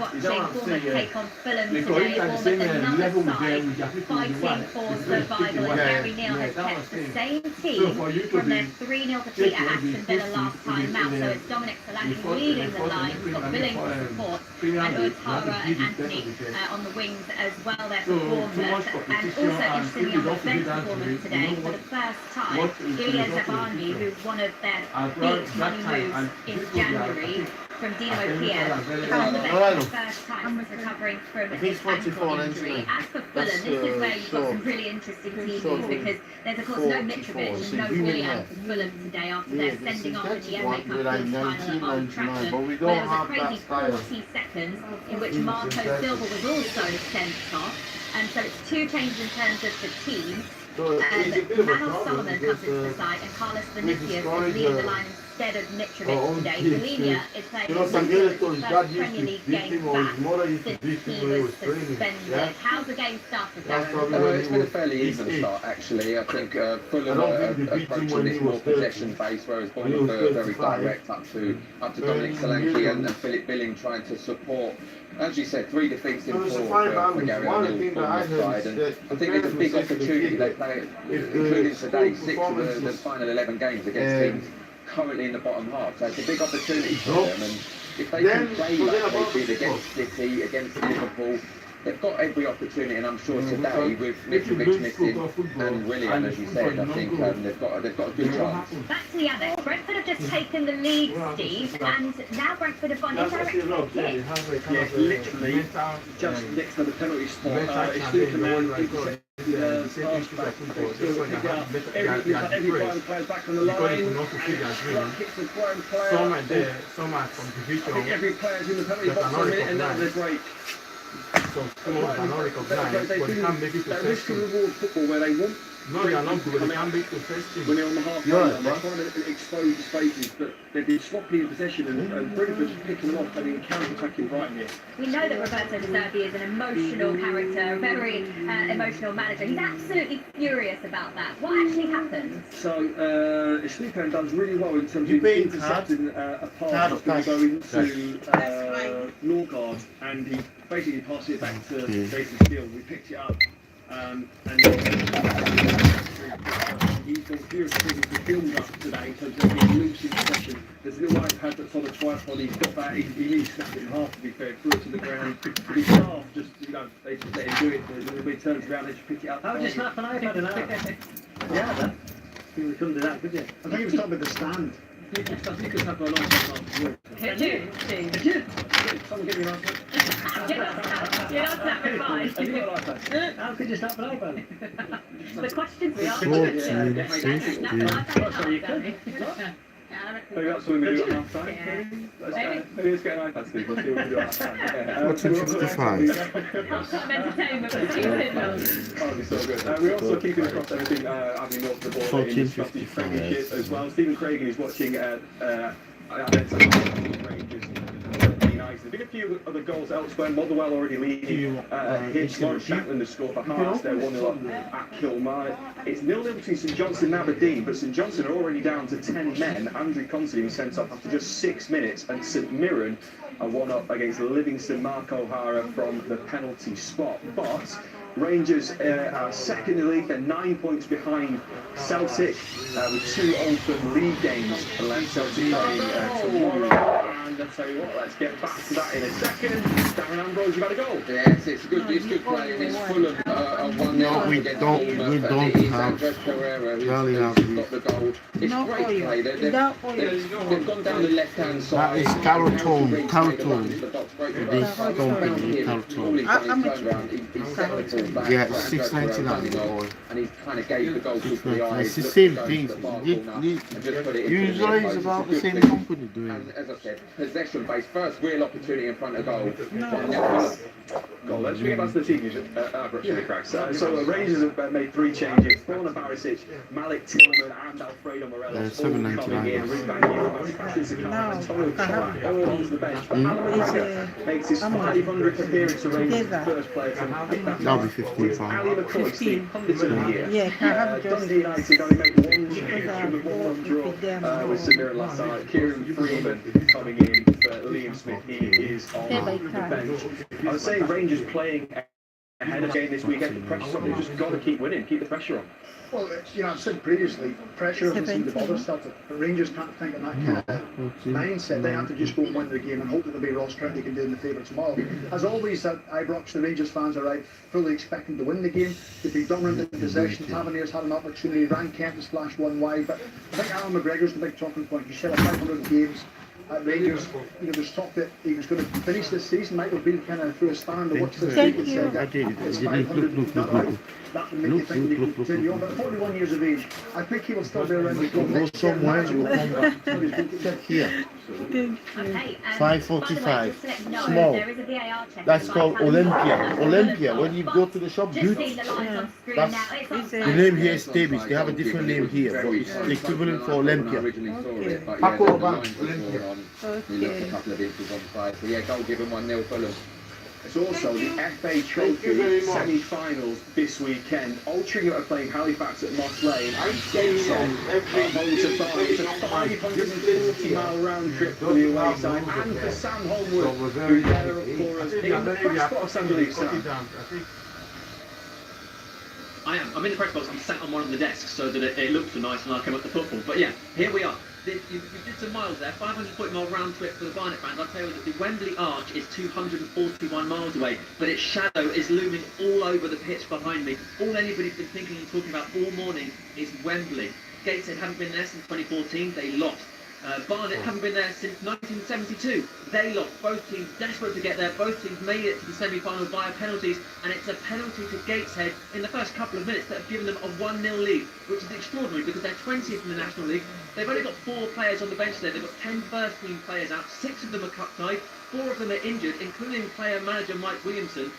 Watching take on Fulham today, Bournemouth side, fighting for survival, and Gary Neal has kept the same team from their 3-0 defeat at Aston Villa last time out. So it's Dominic Solanke leading the line. We've got Billings for support, and Ouattara and Anthony on the wings as well there for Bournemouth. And also interestingly on the bench performance today, for the first time, Ilya Zabani, who's one of their big money moves in January from Dinamo Kiev, is on the bench for the first time since recovering from his ankle injury. As for Fulham, this is where you've got some really interesting teams, because there's of course no Mitrovic and no Willian for Fulham today after their sending off in the FA Cup quarter-final at Old Trafford, where there was a crazy 40 seconds in which Marco Silva was also sent off. And so it's 2 changes in terms of the team. Manos Solomon comes into the side, and Carlos Vinicius is leading the line instead of Mitrovic today. Polina is playing his first Premier League game back since he was suspended. How's the game started, Darren? It's been a fairly even start, actually. I think Fulham are approaching this more possession base, whereas Bournemouth are very direct up to Dominic Solanke and Philip Billing trying to support. As you said, 3 defeats in 4 for Gary O'Neill's Bournemouth side, and I think it's a big opportunity. They play, including today, 6 of the final 11 games against teams currently in the bottom half. So it's a big opportunity for them, and if they can play like they did against City, against Liverpool, they've got every opportunity, and I'm sure today with Mitrovic missing and Willian, as you said, I think they've got a good chance. Back to the Amex. Brentford have just taken the lead, Steve, and now Brentford have gone in direct kick. Yeah, literally just next to the penalty spot. It's Superman. Every Brighton player's back on the line. Kicks the Brighton player. Some are there, some are from division. I think every player's in the penalty box on it, and now they're great. So some are not recognized, but they can't make it to risk and reward football where they want. No, they are not good. They can't make it to first team. When they're on the half line, they're trying to expose the spaces, but they've been sloppy in possession, and Brentford's picking them off and in counter-attacking Brighton here. We know that Roberto De Zerbi is an emotional character, a very emotional manager. He's absolutely furious about that. What actually happened? So, Sleepan does really well in terms of intercepting a pass that's going to go into Norgard, and he basically passed it back to Jason Steele. We picked it up. And he's been furious because the build up today in terms of being loose in possession. There's a little iPad that's on a tripod, he's got that, he nearly snapped it in half to be fair, threw it to the ground. But his staff just, they just let him do it. When he turns around, they just pick it up. How would you snap an iPad in half? Yeah, then. You couldn't do that, could you? I think he was talking about the stand. You could have got a nice one. Someone give me an iPad. You're not sacrificed. Have you got an iPad? How could you snap an iPad? The questions we asked. 14, 15. Maybe that's what we do at half time. Maybe let's get an iPad, Steve. Let's see what we do at half time. 14.55. Some entertainment for Stephen. That'll be so good. We're also keeping across everything, having north of the border in the Scottish Premiership as well. Stephen Craig is watching Rangers. There's been a few other goals elsewhere. Motherwell already leading. Here, Lawrence Shankland has scored for Hearts. They're 1-0 at Kilmarnock. It's 0-0 between St Johnstone and Aberdeen, but St Johnstone are already down to 10 men. Andrew Considine was sent off after just 6 minutes, and St Mirren are 1-up against Livingston. Mark O'Hara from the penalty spot. But Rangers are second in the league. They're 9 points behind Celtic with 2 Old Firm league games left. Celtic playing tomorrow. And I'll tell you what, let's get back to that in a second. Darren Ambrose, you've had a goal. Yes, it's good play, and it's full of 1-0. No, we don't have. Really have. Got the goal. It's great play. They've gone down the left-hand side. That is Carlton. This company, Carlton. Yeah, $6.99. And he kind of gave the goal to the eye. It's the same thing. Usually it's about the same company doing it. As I said, possession based, first real opportunity in front of goal. Goal. Let's get back to the team. So Rangers have made 3 changes. Borna Barisic, Malik Tillman and Alfredo Morelos all coming in. All onto the bench. Alan McGregor makes his 500th appearance to Rangers first player to That'll be 15. Ali McCoy, Steve Pundit of the year. Yeah, Dundee United only made 1 draw with St Mirren last night. Kieran Freeman coming in for Liam Smith. He is on the bench. I would say Rangers playing ahead of the game this weekend. The pressure on. They've just got to keep winning, keep the pressure on. Well, you know, I've said previously, pressure doesn't seem to bother Celtic, but Rangers can't think in that kind of mindset. They have to just go and win their game and hope that they'll be Ross County can do in the favour tomorrow. As always, at Ibrox, the Rangers fans are right, fully expecting to win the game. They've been dominant in possession. Taverniers had an opportunity. Ryan Kent has flashed one wide, but I think Alan McGregor's the big talking point. He said 500 games at Rangers. You know, there's talk that he was going to finish this season. Michael Beale kind of threw a stand and watched this week and said that it's 500. That would make you think he can continue on. But 41 years of age, I think he will still be around the club next year. Here. Okay, 545. no, Small. there is a VAR check. That's called Olympia. Olympia. When you go to the shop, Just see the lines on screen that's now. It's on the name here is Davis. They have a different name here, but it's the equivalent for Olympia. Paco Olympia. We looked a couple of inches on side. So yeah, goal given 1-0 Fulham. It's also the FA Trophy semi-finals this weekend. Altrincham are playing Halifax at Moss Lane and Gateshead are home to Barnet. It's a 540-mile round trip for the away side and for Sam Holmwood, who's there for us in the press box, I believe, Sam. I am. I'm in the press box. I'm sat on one of the desks so that it looks nice when I come up the football. But yeah, here we are. You did some miles there, 540-mile round trip for the Barnet fans. I'll tell you that the Wembley Arch is 241 miles away, but its shadow is looming all over the pitch behind me. All anybody's been thinking and talking about all morning is Wembley. Gateshead haven't been there since 2014, they lost. Barnet haven't been there since 1972. They lost. Both teams desperate to get there. Both teams made it to the semi-final via penalties, and it's a penalty to Gateshead in the first couple of minutes that have given them a 1-0 lead, which is extraordinary because they're 20th in the National League. They've only got 4 players on the bench there. They've got 10 first-team players out. 6 of them are cup-tied. 4 of them are injured, including player-manager Mike Williamson.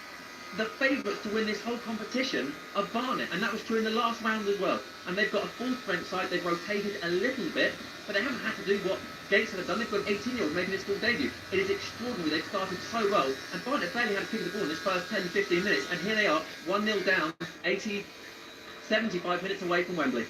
The favourites to win this whole competition are Barnet, and that was true in the last round as well. And they've got a full strength side. They've rotated a little bit, but they haven't had to do what Gateshead have done. They've got an 18-year-old making his full debut. It is extraordinary. They've started so well, and Barnet barely had a kick of the ball in this first 10-15 minutes, and here they are, 1-0 down, 75 minutes away from Wembley.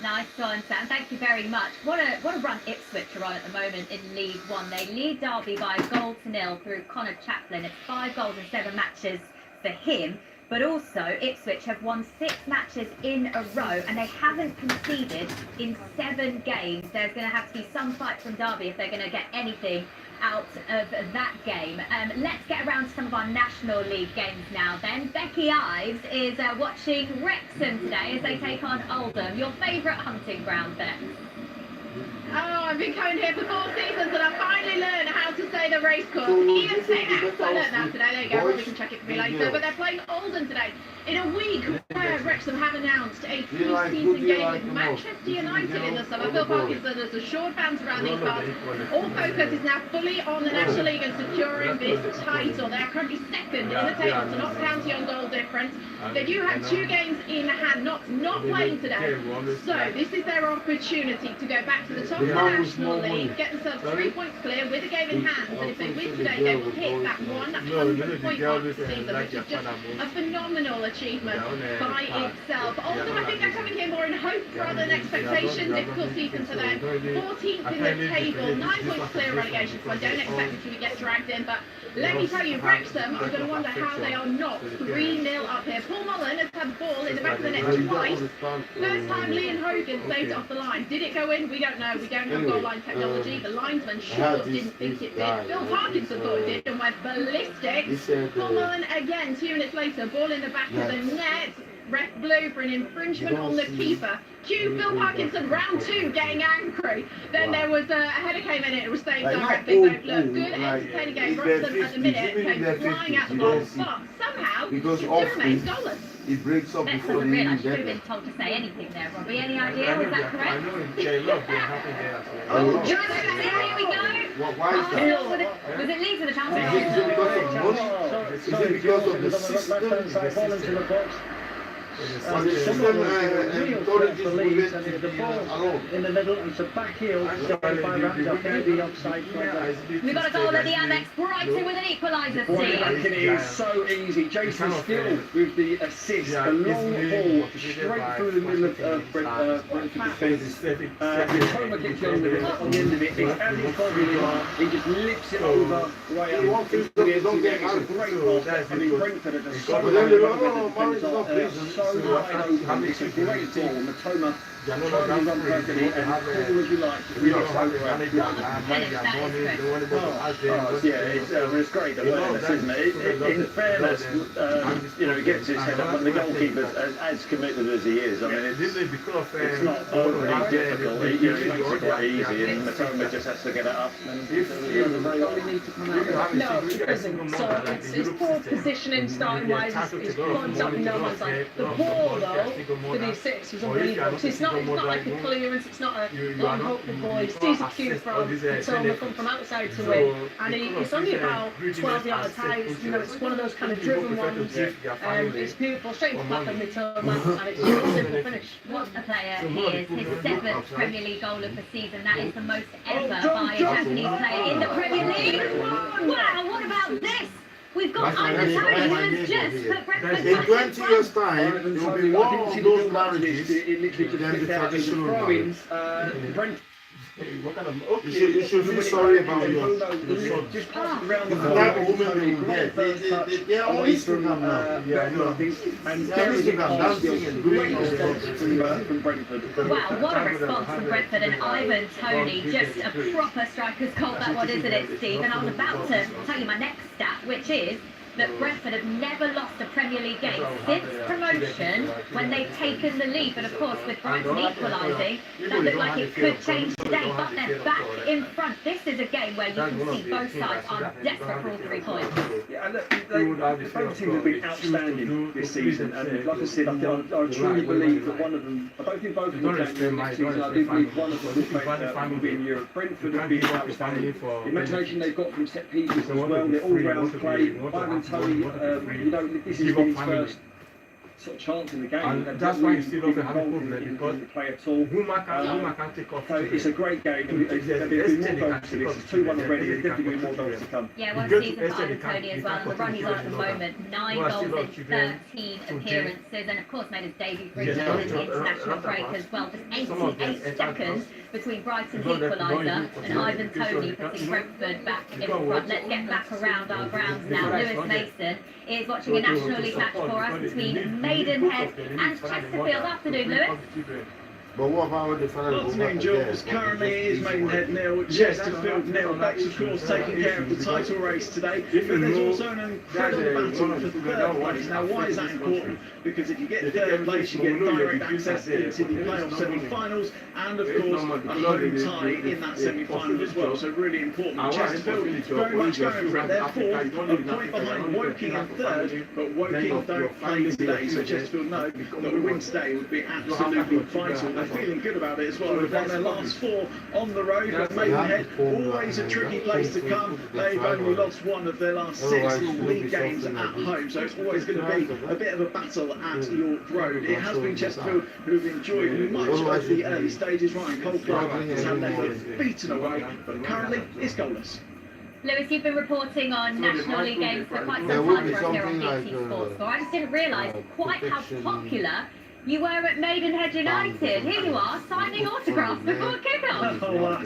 Nice one, Sam. Thank you very much. What a run Ipswich are on at the moment in League One. They lead Derby by 1-0 through Connor Chaplin. It's 5 goals in 7 matches for him. But also, Ipswich have won 6 matches in a row, and they haven't conceded in 7 games. There's going to have to be some fight from Derby if they're going to get anything out of that game. Let's get around to some of our National League games now then. Becky Ives is watching Wrexham today as they take on Oldham. Your favourite hunting ground, Bex? Oh, I've been coming here for 4 seasons and I finally learned how to say the race course. Even say that. I learned that today. There you go. Probably can check it for me later. But they're playing Oldham today in a week where Wrexham have announced a pre-season game with Manchester United in the summer. Phil Parkinson has assured fans around these parts all focus is now fully on the National League and securing this title. They're currently second in the table to not county on goal difference. They do have 2 games in hand, not playing today. So this is their opportunity to go back to the top of the National League, get themselves 3 points clear with a game in hand. And if they win today, they will hit that 100-point mark this season, which is just a phenomenal achievement by itself. Oldham, I think they're coming here more in hope rather than expectation. Difficult season for them. 14th in the table, 9 points clear of relegation, so I don't expect them to get dragged in. But let me tell you, Wrexham are going to wonder how they are not 3-0 up here. Paul Mullen has had the ball in the back of the net twice. First time Liam Hogan saved it off the line. Did it go in? We don't know. We don't have goal line technology. The linesman sure didn't think it did. Phil Parkinson thought it did and went ballistic. Paul Mullen again, 2 minutes later, ball in the back of the net. Ref blue for an infringement on the keeper. Cue Phil Parkinson, round 2, getting angry. Then there was a header came in, it was saved directly. So look, good entertaining game. Wrexham at the minute came flying out the box, but somehow still remains goalless. It breaks up Bex doesn't realise she should have been told to say anything there, Robbie. Any idea? Is that correct? Oh, here we go. Why is that? Was it Leeds with the chance? Is it because of the system? The ball in the middle and so back heel the offside. We got a goal at the Amex. Brighton with an equaliser, Steve. It is so easy. Jason Steele with the assist. A long ball straight through the middle of Brentford defence. Mitoma gets on the end of it. It's Andy Corbin. He just lifts it over way up to the end of the game. It's a great pass. I mean, Brentford are just so wide open. It's a great ball. Mitoma trying to run perfectly and cool as you like. It's great awareness, isn't it? In fairness, he gets his head up, and the goalkeeper's as committed as he is. I mean, it's not overly difficult. He makes it quite easy, and Mitoma just has to get it up. No, it isn't. So it's poor positioning, starting wise. It's points up no one's like. The ball though, for these 6 was unbelievable. It's not like a clearance, it's not a long hopeful ball. He sees a cue from Mitoma from outside to win, and it's only about 12 yards high. It's one of those kind of driven ones. It's beautiful, straight into the back of Mitoma, and it's just a simple finish. What a player he is. His 7th Premier League goal of the season. That is the most ever by a Japanese player in the Premier League. Wow, what about this? We've got Ivan Tony, who has just put Brentford in 20 years' time, it will be one of those marriages than the traditional marriage. You should feel sorry about yours. Just pass it around the type of women you get. They're on Instagram now. And dancing and doing from Brentford. Wow, what a response from Brentford, and Ivan Tony, just a proper striker's goal, that one, isn't it, Steve? And I was about to tell you my next stat, which is that Brentford have never lost a Premier League game since promotion when they've taken the lead. But of course, with Brighton equalising, that looked like it could change today, but they're back in front. This is a game where you can see both sides are desperate for all 3 points. Yeah, and both teams have been outstanding this season, and like I said, I truly believe that one of them, I don't think both of them will play next season. I do believe one of them will be in Europe. Brentford have been outstanding. The imagination they've got from set pieces as well, their all-round play. Ivan Tony, this is his first sort of chance in the game. And that's why you still don't have a problem, because play at all. Can take off. So it's a great game. There'll be more goals to this. It's 2-1 already. There's definitely going to be more goals to come. Yeah, one season for Ivan Tony as well. And the run he's on at the moment, 9 goals in 13 appearances, and of course made his debut for England in the international break as well. Just 88 seconds between Brighton's equaliser and Ivan Tony putting Brentford back in front. Let's get back around our grounds now. Lewis Mason is watching a National League match for us between Maidenhead and Chesterfield. Afternoon, Lewis. Afternoon, Jules. Currently it is Maidenhead 0, Chesterfield 0. Bex, of course, taking care of the title race today. But there's also an incredible battle for third place. Now, why is that important? Because if you get third place, you get direct access into the playoff semi-finals, and of course, a home tie in that semi-final as well. So really important. Chesterfield very much going for it. They're fourth, a point behind Woking in third, but Woking don't play today, so Chesterfield know that a win today would be absolutely vital. They're feeling good about it as well. They've won their last 4 on the road, but Maidenhead, always a tricky place to come. They've only lost 1 of their last 6 league games at home, so it's always going to be a bit of a battle at York Road. It has been Chesterfield who've enjoyed much of the early stages. Ryan Coldflower has had their foot beaten away, but currently it's goalless. Lewis, you've been reporting on National League games for quite some time for us here on BT Sports. But I just didn't realise quite how popular you were at Maidenhead United. Here you are, signing autographs before kickoff. Oh, wow.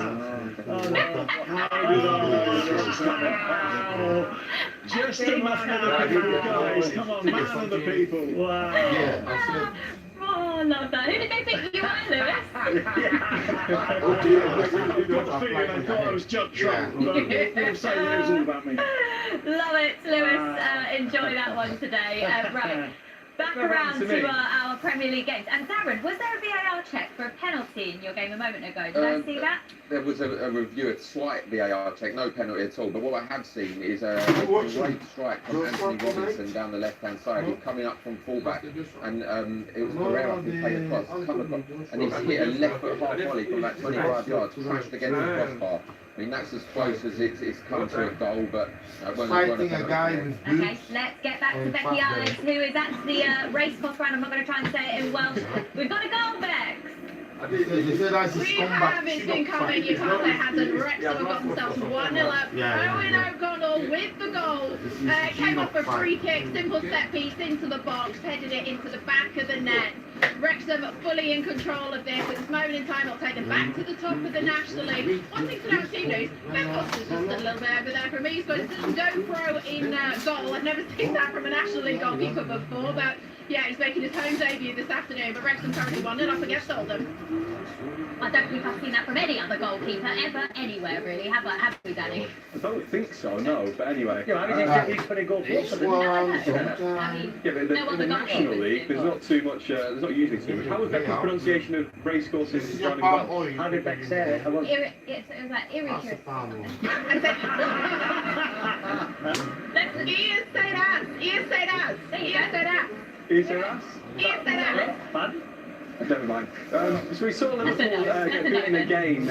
Just a man of the people, guys. Come on, man of the people. Wow. Yeah, oh, I love that. Who did they think you were, Lewis? Got the feeling I thought I was Judd Trump, but they'll say it was all about me. Love it, Lewis. Enjoy that one today. Right. Back around to our Premier League games. And Darren, was there a VAR check for a penalty in your game a moment ago? Did I see that? There was a review, a slight VAR check, no penalty at all. But what I have seen is a great strike from Anthony Robinson down the left-hand side. He's coming up from fullback, and it was Pereira who played across, come across, and he's hit a left-foot half volley from about 25 yards, crashed against the crossbar. I mean, that's as close as it's come to a goal, but Okay, let's get back to Becky Alex, who is at the race course round. I'm not going to try and say it in Welsh. We've got a goal, Bex. We have, it's been coming, you can't say hasn't. Wrexham have got themselves 1-0 up. Owen O'Connell with the goal. Came off a free kick, simple set piece into the box, headed it into the back of the net. Wrexham fully in control of this. At this moment in time, it'll take them back to the top of the National League. One thing to note, team news, Ben Foster's just a little bit over there for me. He's got a GoPro in goal. I've never seen that from a National League goalkeeper before, but yeah, he's making his home debut this afternoon, but Wrexham currently 1-0 up against Oldham. I don't think I've seen that from any other goalkeeper ever, anywhere really. Have we, Danny? I don't think so, no. But anyway. Yeah, how did you put a goal for? Yeah, but in the National League, there's not too much. There's not usually too much. How was Becky's pronunciation of racecourse in Johnny Welsh? How did Beck say it? It was like Ian said us. Ian said us. Ian said us. Is there us? Ian said us. Fun? Never mind. So we saw Liverpool beating again.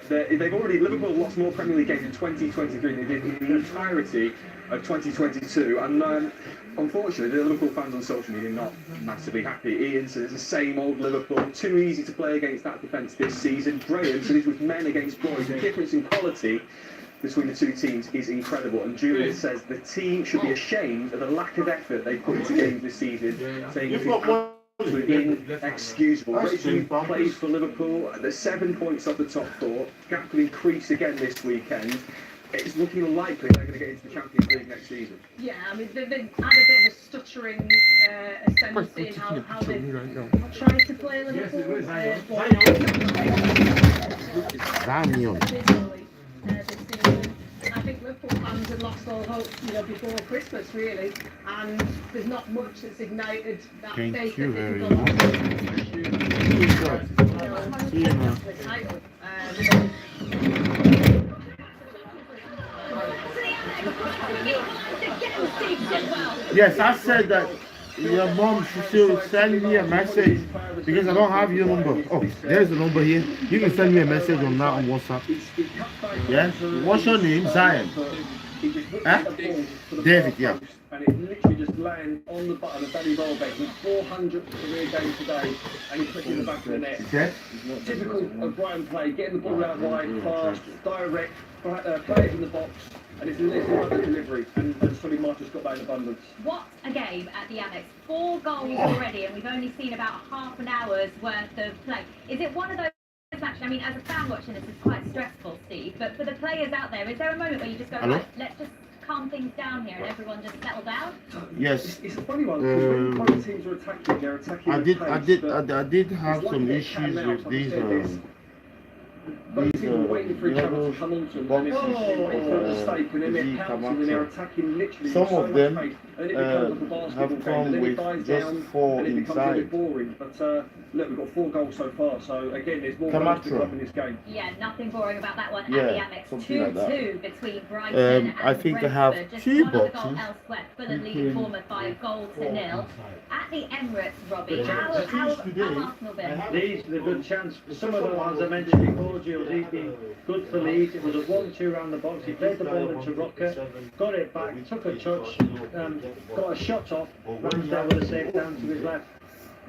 Liverpool lost more Premier League games in 2023 than they did in the entirety of 2022. And unfortunately, the Liverpool fans on social media are not massively happy. Ian says it's the same old Liverpool, too easy to play against that defence this season. Graham said it was men against boys. The difference in quality between the two teams is incredible, and Julius says the team should be ashamed of the lack of effort they put into games this season, saying it's inexcusable. Racing plays for Liverpool, they're 7 points off the top 4, gap will increase again this weekend. It's looking unlikely they're going to get into the Champions League next season. Yeah, I mean, they've had a bit of a stuttering ascendancy in how they've tried to play Liverpool. I think Liverpool fans had lost all hope, before Christmas, really, and there's not much that's ignited that faith that people Yes, I said that your mom should still send me a message because I don't have your number. Oh, there's the number here. You can send me a message on that on WhatsApp. Yeah? What's your name? Zion? Huh? David, yeah. And it's literally just laying on the button of Danny Welbeck with 400 career games today, and he's put it in the back of the net. Okay. Typical of Brian play, getting the ball out wide, fast, direct, play it in the box, and it's about the delivery, and Solly Marshall's got that in abundance. What a game at the Annex. 4 goals already, and we've only seen about half an hour's worth of play. Is it one of those matches, I mean, as a fan watching this, it's quite stressful, Steve, but for the players out there, is there a moment where you just go, right, let's just calm things down here and everyone just settle down? Yes. It's a funny one because when both teams are attacking, they're attacking. I did have some issues with these. Both teams were waiting for each other to come onto them, and if you wait for a mistake and then they're pouncing and they're attacking literally some so of them much pace, and it becomes like a basketball game, and then it dies down and it becomes a bit boring. But look, we've got 4 goals so far, so again, there's more goals to come in this game. Yeah, nothing boring about that one. Yeah, at the Amex, something like that. 2-2 between Brighton and I think Brentford. I have Just 2 one other goal boxes. elsewhere. Fulham leading Bournemouth by a goal to nil. At the Emirates, Robbie, how Arsenal been? Leeds with a good chance. Some of the ones I mentioned before, Jules, he's been good for Leeds. It was a 1-2 round the box. He played the ball into Rocker, got it back, took a touch, got a shot off, Ramsdale with a save down to his left.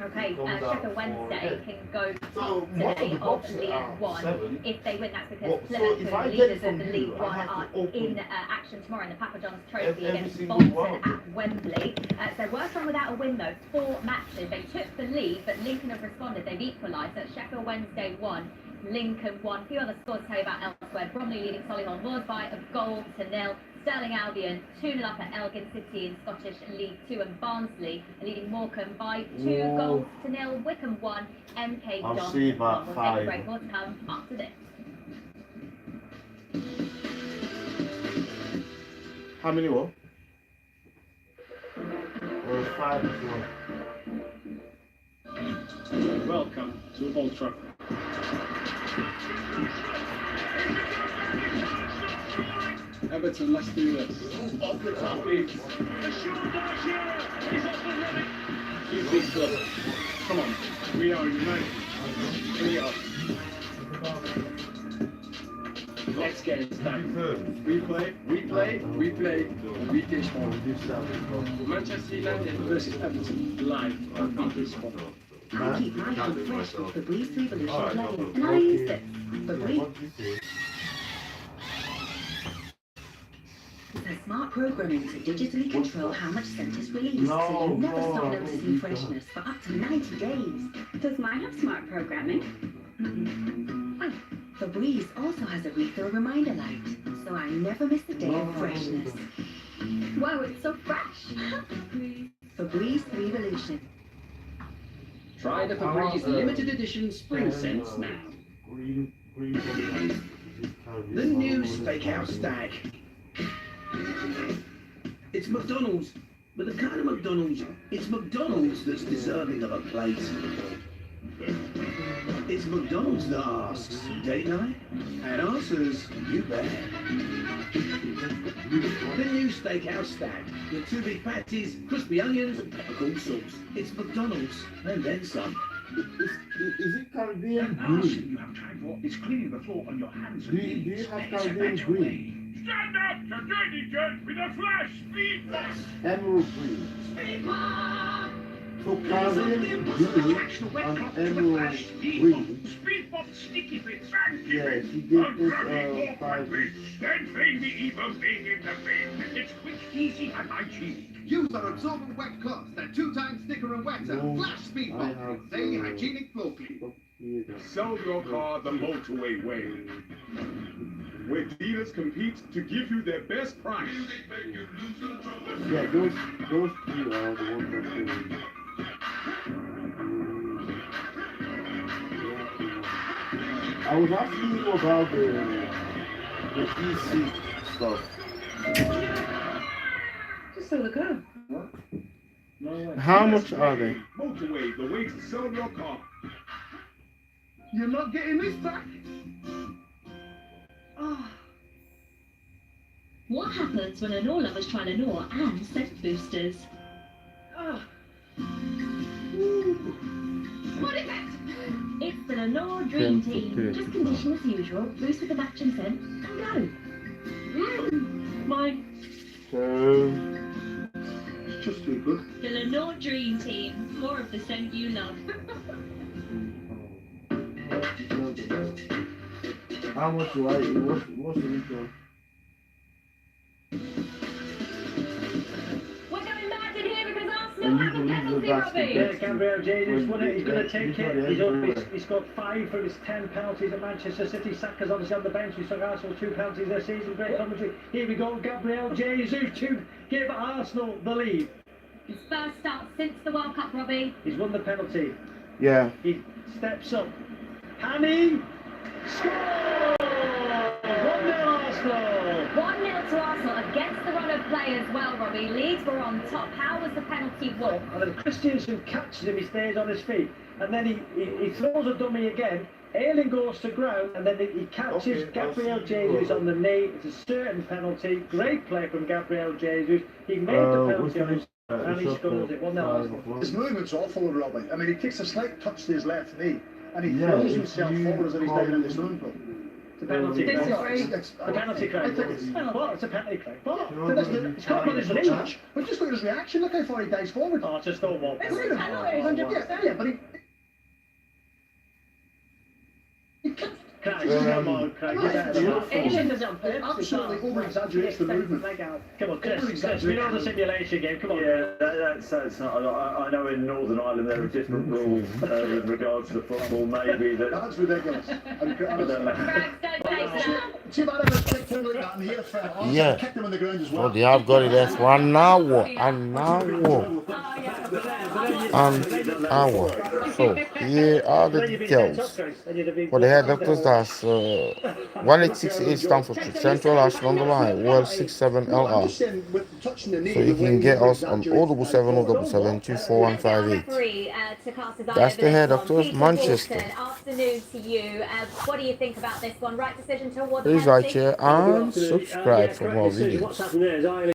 Okay, Sheffield Wednesday can go top today of League One. If they win, that's because Plymouth, who are leaders of the League One, are in action tomorrow in the Papa John's Trophy against Bolton at Wembley. So worst one without a win though, 4 matches. They took the lead, but Lincoln have responded. They've equalised. So Sheffield Wednesday 1, Lincoln 1. A few other scores to tell you about elsewhere. Bromley leading Solihull Moors by a goal to nil. Sterling Albion 2-0 up at Elgin City in Scottish League 2, and Barnsley leading Morecambe by 2 goals to nil. Wickham 1, MK Dons 1. I'll see about We'll 5. take a break. More to come after this. How many were? 5 as well. Welcome to Old Trafford. Everton, let's do this. Off the top is the short dash here. He's off and running. You big club. Come on. We are united. We are. Let's get it started. We play, and we take one. Manchester United versus Everton live on this spot. I keep my home fresh with Febreze Revolution Legging, and I use it. Febreze. There's smart programming to digitally control how much scent is released, so you never stop noticing freshness for up to 90 days. Does mine have smart programming? Febreze also has a refill reminder light, so I never miss a day of freshness. Wow, it's so fresh. Febreze Revolution. Try the Febreze limited edition spring scents now. The new Steakhouse Stag. It's McDonald's, but the kind of McDonald's, it's McDonald's that's deserving of a plate. It's McDonald's that asks, date night? And answers, you bet. The new Steakhouse Stag, with 2 big patties, crispy onions, and peppercorn sauce. It's McDonald's, and then some. Is it Caribbean green? You have time for is cleaning the floor on your hands Do you have Caribbean green? Stand up to Dirty Dirt with a flash speed box. Emerald green. So Caribbean green and emerald green. Speed box sticky bits. Yeah, she did this 5 weeks. Then fling the evil thing in the bin. It's quick, easy, and hygienic. Use our absorbent wet cloths, they're 2 times thicker and wetter. Flash speed box with daily hygienic floor clean. Sell your car the motorway way, where dealers compete to give you their best price. Yeah, those 2 are the ones that do. I was asking you about the DC stuff. Just so the car. How much are they? Motorway, the way to sell your car. You're not getting this back? Oh. What happens when Lenore lovers try Lenore and scent boosters? Oh. What is it? It's the Lenore Dream Team. Just condition as usual, boost with the matching scent, and go. Mine. So, just too good. The Lenore Dream Team. More of the scent you love. how much do I eat? What's the retail? We're going mad in here because Arsenal And you haven't believe kept Yeah, Gabriel Jesus won it. He's going to take it. He's got 5 from his 10 penalties at Manchester City. Saka's obviously on the bench. We saw Arsenal 2 penalties this season. Great commentary. Here we go. Gabriel Jesus to give Arsenal the lead. His first start since the World Cup, Robbie. He's won the penalty. Yeah. He steps up. Hanny scores! 1-0 Arsenal. 1-0 to Arsenal against the run of play as well, Robbie. Leeds were on top. How was the penalty won? And then Christiansen catches him, he stays on his feet. And then he throws a dummy again. Ayling goes to ground, and then he catches Gabriel Jesus on the knee. It's a certain penalty. Great play from Gabriel Jesus. He made the penalty on his and he scores it. 1-0 Arsenal. His movement's awful, Robbie. I mean, he takes a slight touch to his left knee, and he throws himself forward as if he's down in the swimming pool. It's a penalty. It's a penalty, Craig. I think it's... What? It's a penalty, Craig. What? It's got his touch. But just look at his reaction. Look how far he dives forward. Oh, it's just no one. Look at him. Yeah, but he... Craig, come on, Craig. Absolutely over-exaggerates the movement. Come on, Chris, we know the simulation game. Come on. Yeah, that's not. I know in Northern Ireland there are different rules with regards to football. Maybe that. That's ridiculous. See that ever kicked him like that and he had a foul. Yeah. Kicked him on the ground as well. Oh, they have got it. That's 1 hour. An hour. An hour. So, here are the details. For the head doctors, that's 1868 Stamford Street, Central Ashton on the line, World 67 LR. So you can get us on 077 241558. That's the head doctors, Manchester. Afternoon to you. What do you think about this one? Right decision to award the Please penalty? like, share, and subscribe for more videos.